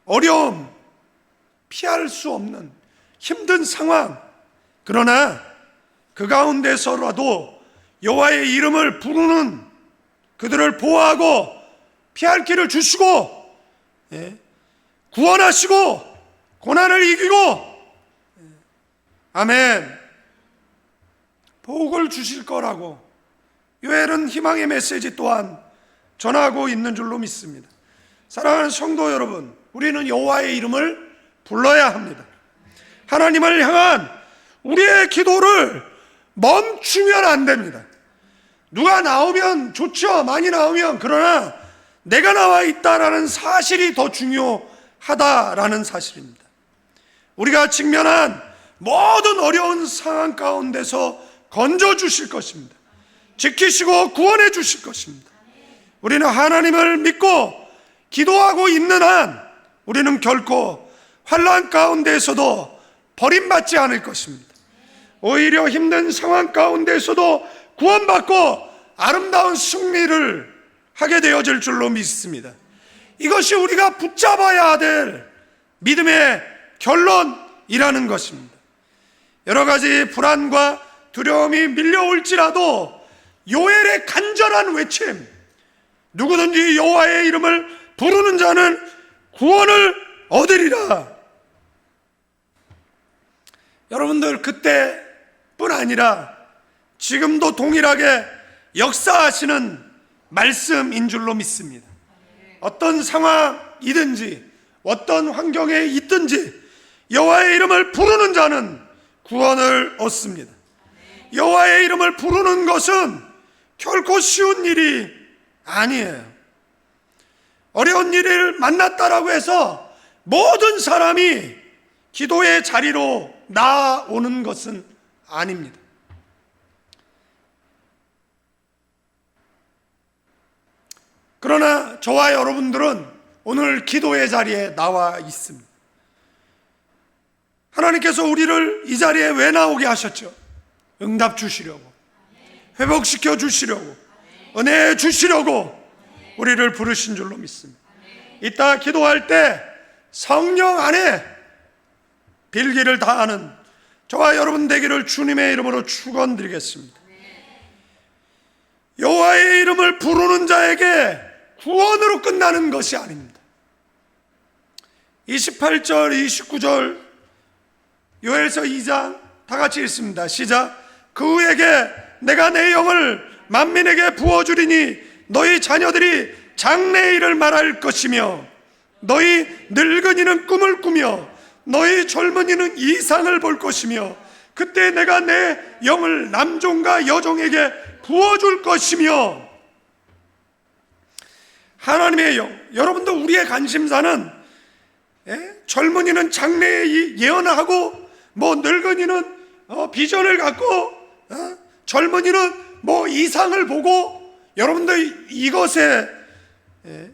어려움, 피할 수 없는 힘든 상황, 그러나 그 가운데서라도 여호와의 이름을 부르는 그들을 보호하고 피할 길을 주시고, 구원하시고 고난을 이기고, 아멘, 복을 주실 거라고 요엘은 희망의 메시지 또한 전하고 있는 줄로 믿습니다. 사랑하는 성도 여러분, 우리는 여호와의 이름을 불러야 합니다. 하나님을 향한 우리의 기도를 멈추면 안 됩니다. 누가 나오면 좋죠, 많이 나오면. 그러나 내가 나와 있다라는 사실이 더 중요하다라는 사실입니다. 우리가 직면한 모든 어려운 상황 가운데서 건져주실 것입니다. 지키시고 구원해 주실 것입니다. 우리는 하나님을 믿고 기도하고 있는 한 우리는 결코 환난 가운데에서도 버림받지 않을 것입니다. 오히려 힘든 상황 가운데에서도 구원받고 아름다운 승리를 하게 되어질 줄로 믿습니다. 이것이 우리가 붙잡아야 될 믿음의 결론이라는 것입니다. 여러 가지 불안과 두려움이 밀려올지라도 요엘의 간절한 외침, 누구든지 여호와의 이름을 부르는 자는 구원을 얻으리라. 여러분들, 그때뿐 아니라 지금도 동일하게 역사하시는 말씀인 줄로 믿습니다. 어떤 상황이든지 어떤 환경에 있든지 여호와의 이름을 부르는 자는 구원을 얻습니다. 여호와의 이름을 부르는 것은 결코 쉬운 일이 아니에요. 어려운 일을 만났다라고 해서 모든 사람이 기도의 자리로 나아오는 것은 아닙니다. 그러나 저와 여러분들은 오늘 기도의 자리에 나와 있습니다. 하나님께서 우리를 이 자리에 왜 나오게 하셨죠? 응답 주시려고, 회복시켜 주시려고, 은혜 주시려고 우리를 부르신 줄로 믿습니다. 이따 기도할 때 성령 안에 빌기를 다하는 저와 여러분 되기를 주님의 이름으로 축원드리겠습니다. 여호와의 이름을 부르는 자에게 구원으로 끝나는 것이 아닙니다. 28절, 29절 요엘서 2장 다 같이 읽습니다. 시작. 그 후에게 내가 내 영을 만민에게 부어주리니 너희 자녀들이 장래일을 말할 것이며 너희 늙은이는 꿈을 꾸며 너희 젊은이는 이상을 볼 것이며 그때 내가 내 영을 남종과 여종에게 부어줄 것이며. 하나님의 영, 여러분도 우리의 관심사는 젊은이는 장래에 예언하고 늙은이는 비전을 갖고 젊은이는 이상을 보고, 여러분들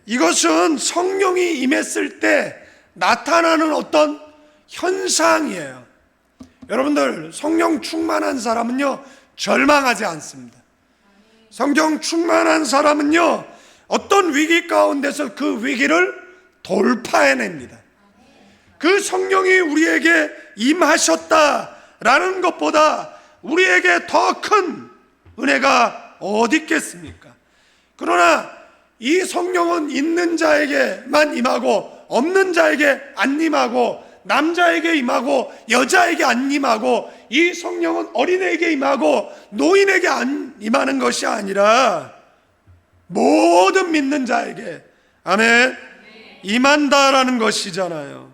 이것은 성령이 임했을 때 나타나는 어떤 현상이에요. 여러분들, 성령 충만한 사람은요 절망하지 않습니다. 성령 충만한 사람은요 어떤 위기 가운데서 그 위기를 돌파해냅니다. 그 성령이 우리에게 임하셨다라는 것보다 우리에게 더 큰 은혜가 어디 있겠습니까? 그러나 이 성령은 있는 자에게만 임하고 없는 자에게 안 임하고, 남자에게 임하고 여자에게 안 임하고, 이 성령은 어린애에게 임하고 노인에게 안 임하는 것이 아니라 모든 믿는 자에게, 아멘, 임한다라는 것이잖아요.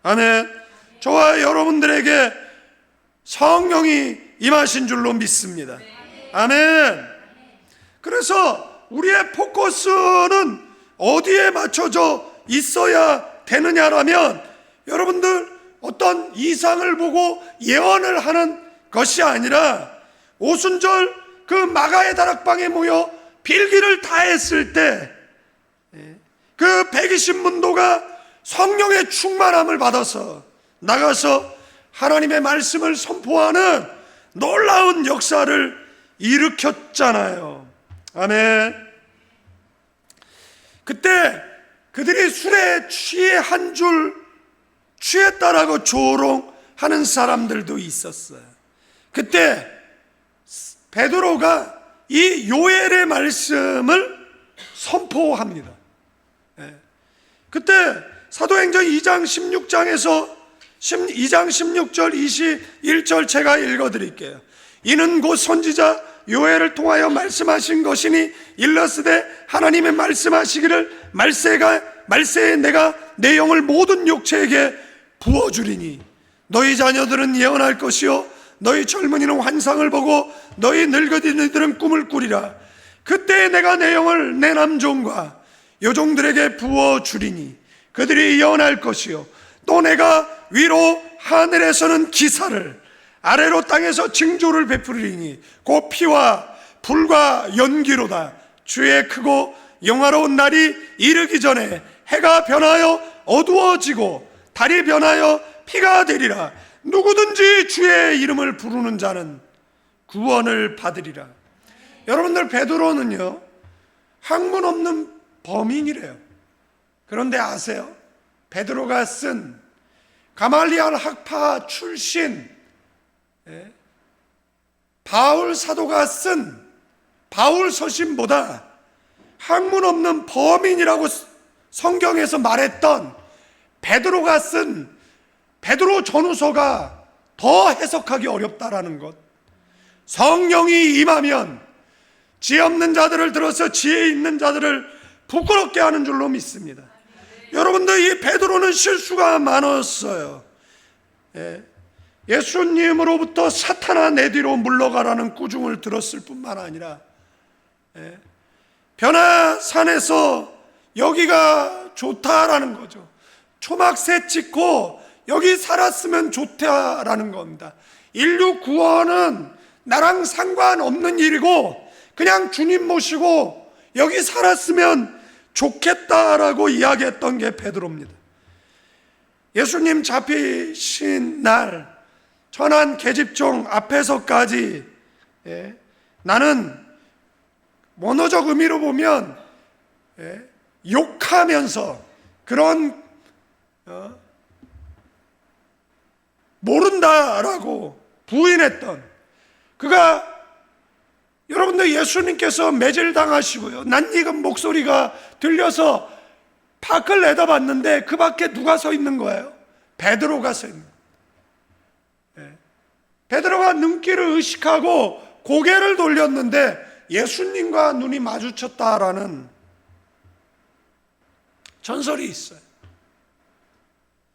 아멘. 저와 여러분들에게 성령이 임하신 줄로 믿습니다. 아멘. 그래서 우리의 포커스는 어디에 맞춰져 있어야 되느냐라면 여러분들 어떤 이상을 보고 예언을 하는 것이 아니라 오순절 그 마가의 다락방에 모여 빌기를 다했을 때 그 120문도가 성령의 충만함을 받아서 나가서 하나님의 말씀을 선포하는 놀라운 역사를 일으켰잖아요. 아멘. 그때 그들이 술에 취해 한 줄 취했다라고 조롱하는 사람들도 있었어요. 그때 베드로가 이 요엘의 말씀을 선포합니다. 그때 사도행전 2장 16장에서 2장 16절 21절 제가 읽어드릴게요. 이는 곧 선지자 요엘을 통하여 말씀하신 것이니 일러스되 하나님의 말씀하시기를 말세에 내가 내 영을 모든 육체에게 부어주리니 너희 자녀들은 예언할 것이요 너희 젊은이는 환상을 보고 너희 늙은이들은 꿈을 꾸리라. 그때 내가 내 영을 내 남종과 여종들에게 부어주리니 그들이 예언할 것이요 또 내가 위로 하늘에서는 기사를 아래로 땅에서 징조를 베푸리니 곧 피와 불과 연기로다. 주의 크고 영화로운 날이 이르기 전에 해가 변하여 어두워지고 달이 변하여 피가 되리라. 누구든지 주의 이름을 부르는 자는 구원을 받으리라. 여러분들 베드로는요 학문 없는 범인이래요. 그런데 아세요? 베드로가 쓴 가말리알 학파 출신 바울 사도가 쓴 바울 서신보다 학문 없는 범인이라고 성경에서 말했던 베드로가 쓴 베드로 전후서가 더 해석하기 어렵다라는 것. 성령이 임하면 지혜 없는 자들을 들어서 지혜 있는 자들을 부끄럽게 하는 줄로 믿습니다. 여러분들 이 베드로는 실수가 많았어요. 예수님으로부터 사탄아 내 뒤로 물러가라는 꾸중을 들었을 뿐만 아니라 변화산에서 여기가 좋다라는 거죠. 초막새 찍고 여기 살았으면 좋다라는 겁니다. 인류 구원은 나랑 상관없는 일이고 그냥 주님 모시고 여기 살았으면 좋겠다라고 이야기했던 게 베드로입니다. 예수님 잡히신 날 천한 계집종 앞에서까지 나는 원어적 의미로 보면 욕하면서 그런 모른다라고 부인했던 그가 여러분들 예수님께서 매질당하시고요 낯익은 목소리가 들려서 밖을 내다봤는데 그 밖에 누가 서 있는 거예요? 베드로가 서 있는 거예요. 베드로가 눈길을 의식하고 고개를 돌렸는데 예수님과 눈이 마주쳤다라는 전설이 있어요.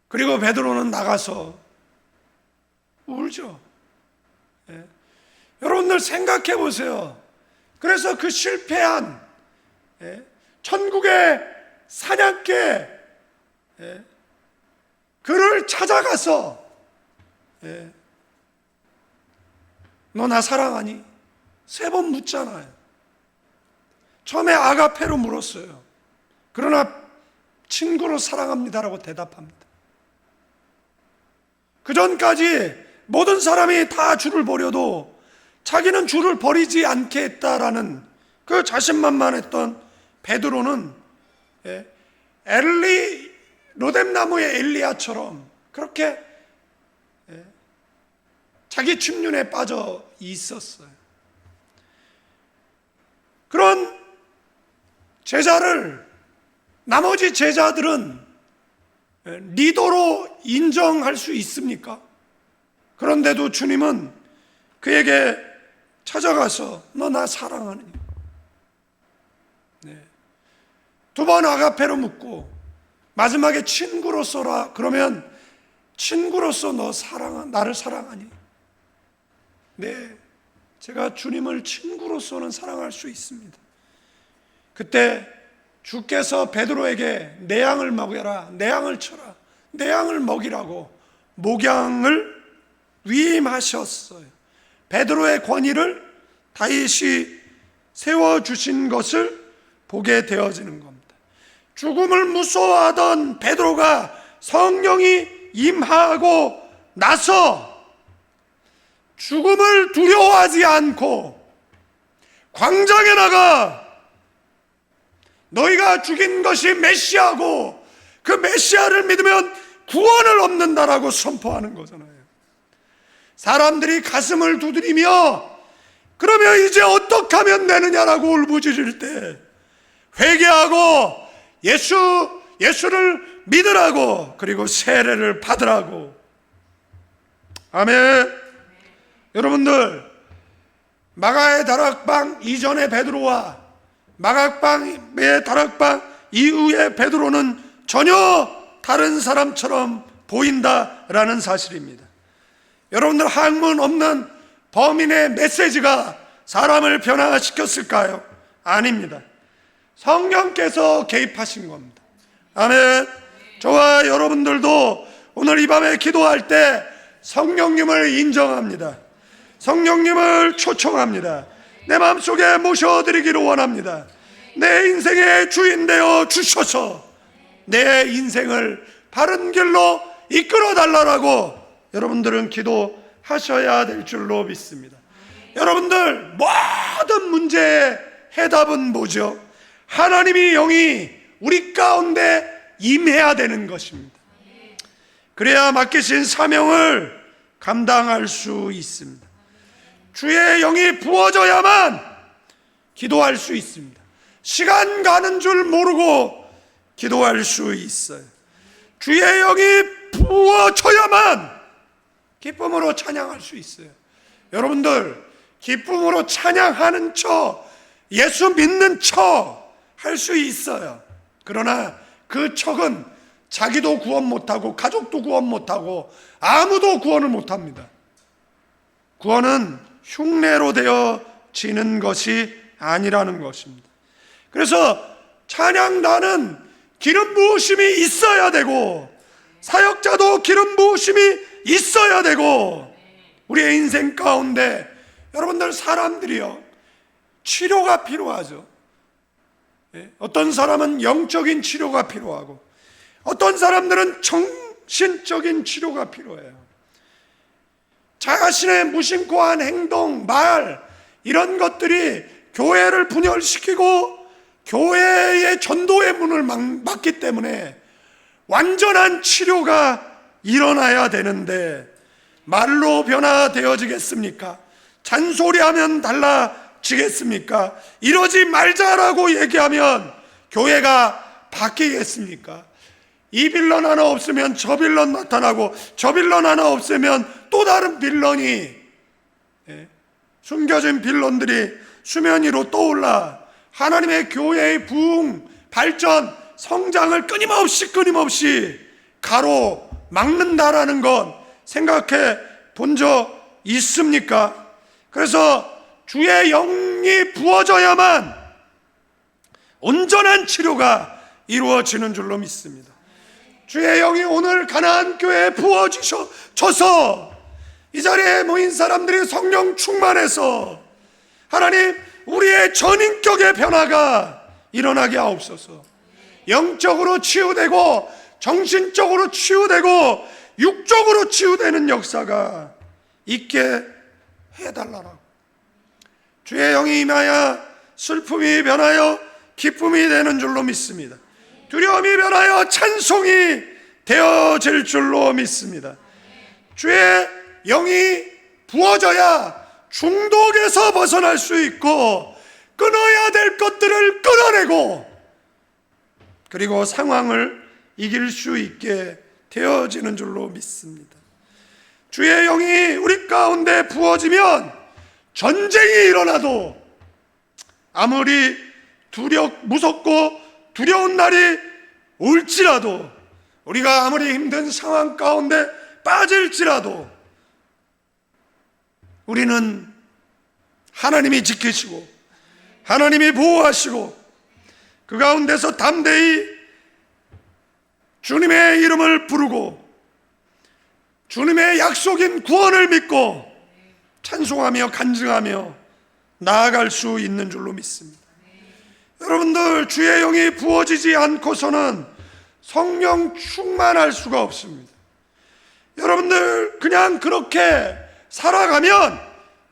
그리고 베드로는 나가서 울죠. 여러분들 생각해 보세요. 그래서 그 실패한 천국의 사냥개 그를 찾아가서 너 나 사랑하니? 3번 묻잖아요. 처음에 아가페로 물었어요. 그러나 친구로 사랑합니다라고 대답합니다. 그 전까지 모든 사람이 다 주를 버려도 자기는 주를 버리지 않겠다라는 그 자신만만했던 베드로는 로뎀나무의 엘리야처럼 그렇게 자기 침륜에 빠져 있었어요. 그런 제자를 나머지 제자들은 리더로 인정할 수 있습니까? 그런데도 주님은 그에게 찾아가서 너 나 사랑하느냐? 2번 아가페로 묻고 마지막에 친구로서라 그러면 친구로서 나를 사랑하니? 네, 제가 주님을 친구로서는 사랑할 수 있습니다. 그때 주께서 베드로에게 내 양을 먹여라, 내 양을 쳐라, 내 양을 먹이라고 목양을 위임하셨어요. 베드로의 권위를 다윗이 세워주신 것을 보게 되어지는 겁니다. 죽음을 무서워하던 베드로가 성령이 임하고 나서 죽음을 두려워하지 않고 광장에 나가 너희가 죽인 것이 메시아고 그 메시아를 믿으면 구원을 얻는다라고 선포하는 거잖아요. 사람들이 가슴을 두드리며 그러면 이제 어떻게 하면 되느냐라고 울부짖을 때 회개하고 예수를 믿으라고, 그리고 세례를 받으라고. 아멘. 여러분들, 마가의 다락방 이전의 베드로와 마가의 다락방 이후의 베드로는 전혀 다른 사람처럼 보인다라는 사실입니다. 여러분들, 학문 없는 범인의 메시지가 사람을 변화시켰을까요? 아닙니다. 성령께서 개입하신 겁니다. 아멘. 저와 여러분들도 오늘 이 밤에 기도할 때 성령님을 인정합니다. 성령님을 초청합니다. 내 마음속에 모셔드리기를 원합니다. 내 인생의 주인 되어 주셔서 내 인생을 바른 길로 이끌어 달라고 여러분들은 기도하셔야 될 줄로 믿습니다. 여러분들, 모든 문제의 해답은 뭐죠? 하나님의 영이 우리 가운데 임해야 되는 것입니다. 그래야 맡기신 사명을 감당할 수 있습니다. 주의 영이 부어져야만 기도할 수 있습니다. 시간 가는 줄 모르고 기도할 수 있어요. 주의 영이 부어져야만 기쁨으로 찬양할 수 있어요. 여러분들, 기쁨으로 찬양하는 척, 예수 믿는 척 할 수 있어요. 그러나 그 척은 자기도 구원 못하고 가족도 구원 못하고 아무도 구원을 못합니다. 구원은 흉내로 되어지는 것이 아니라는 것입니다. 그래서 찬양단은 기름 부으심이 있어야 되고 사역자도 기름 부으심이 있어야 되고, 우리의 인생 가운데 여러분들, 사람들이요, 치료가 필요하죠. 어떤 사람은 영적인 치료가 필요하고 어떤 사람들은 정신적인 치료가 필요해요. 자신의 무심코한 행동, 말, 이런 것들이 교회를 분열시키고 교회의 전도의 문을 막기 때문에 완전한 치료가 일어나야 되는데, 말로 변화되어지겠습니까? 잔소리하면 달라지겠습니까? 이러지 말자라고 얘기하면 교회가 바뀌겠습니까? 이 빌런 하나 없으면 저 빌런 나타나고 저 빌런 하나 없으면 또 다른 빌런이, 숨겨진 빌런들이 수면 위로 떠올라 하나님의 교회의 부흥, 발전, 성장을 끊임없이 가로막는다라는 건 생각해 본 적 있습니까? 그래서 주의 영이 부어져야만 온전한 치료가 이루어지는 줄로 믿습니다. 주의 영이 오늘 가나안 교회에 부어주셔서 이 자리에 모인 사람들이 성령 충만해서 하나님, 우리의 전인격의 변화가 일어나게 하옵소서. 영적으로 치유되고 정신적으로 치유되고 육적으로 치유되는 역사가 있게 해달라고. 주의 영이 임하여 슬픔이 변하여 기쁨이 되는 줄로 믿습니다. 두려움이 변하여 찬송이 되어질 줄로 믿습니다. 주의 영이 부어져야 중독에서 벗어날 수 있고 끊어야 될 것들을 끊어내고 그리고 상황을 이길 수 있게 되어지는 줄로 믿습니다. 주의 영이 우리 가운데 부어지면 전쟁이 일어나도 아무리 무섭고 두려운 날이 올지라도, 우리가 아무리 힘든 상황 가운데 빠질지라도 우리는 하나님이 지키시고 하나님이 보호하시고 그 가운데서 담대히 주님의 이름을 부르고 주님의 약속인 구원을 믿고 찬송하며 간증하며 나아갈 수 있는 줄로 믿습니다. 여러분들, 주의 영이 부어지지 않고서는 성령 충만할 수가 없습니다. 여러분들, 그냥 그렇게 살아가면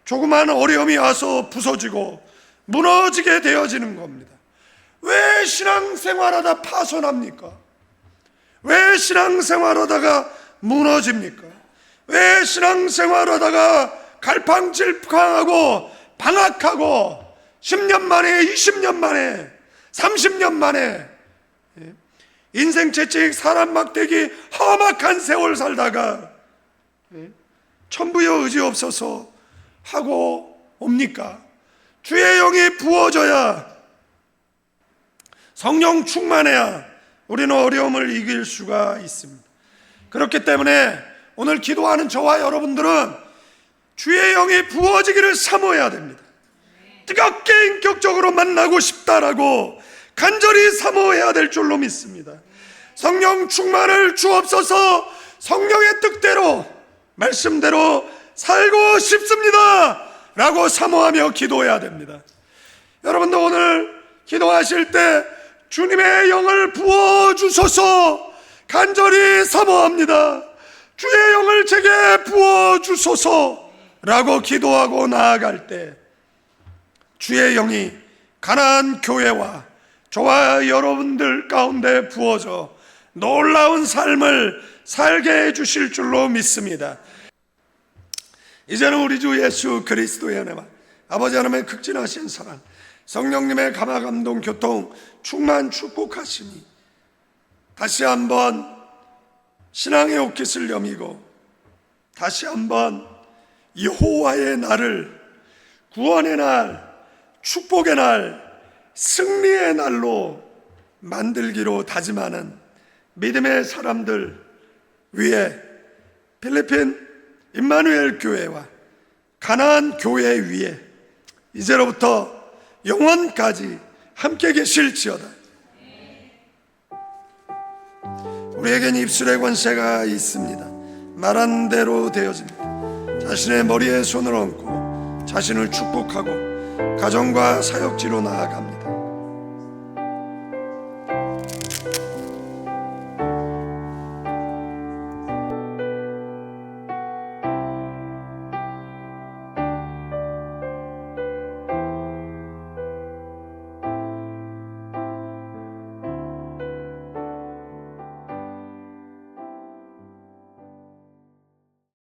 조그만 어려움이 와서 부서지고 무너지게 되어지는 겁니다. 왜 신앙생활하다 파손합니까? 왜 신앙생활하다가 무너집니까? 왜 신앙생활하다가 갈팡질팡하고 방학하고 10년 만에 20년 만에 30년 만에 인생 채찍 사람 막대기 험악한 세월 살다가 천부여 의지 없어서 하고 옵니까? 주의 영이 부어져야, 성령 충만해야 우리는 어려움을 이길 수가 있습니다. 그렇기 때문에 오늘 기도하는 저와 여러분들은 주의 영이 부어지기를 사모해야 됩니다. 뜨겁게 인격적으로 만나고 싶다라고 간절히 사모해야 될 줄로 믿습니다. 성령 충만을 주옵소서. 성령의 뜻대로, 말씀대로 살고 싶습니다 라고 사모하며 기도해야 됩니다. 여러분도 오늘 기도하실 때 주님의 영을 부어주소서 간절히 사모합니다. 주의 영을 제게 부어주소서 라고 기도하고 나아갈 때 주의 영이 가나안 교회와 저와 여러분들 가운데 부어져 놀라운 삶을 살게 해주실 줄로 믿습니다. 이제는 우리 주 예수 그리스도의 은혜와 아버지 하나님의 극진하신 사랑, 성령님의 감화 감동 교통 충만 축복하시니 다시 한번 신앙의 옷깃을 여미고 다시 한번 여호와의 날을, 구원의 날, 축복의 날, 승리의 날로 만들기로 다짐하는 믿음의 사람들 위에 필리핀 임마누엘 교회와 가나안 교회 위에 이제로부터 영원까지 함께 계실지어다. 우리에겐 입술의 권세가 있습니다. 말한 대로 되어집니다. 자신의 머리에 손을 얹고 자신을 축복하고 가정과 사역지로 나아갑니다.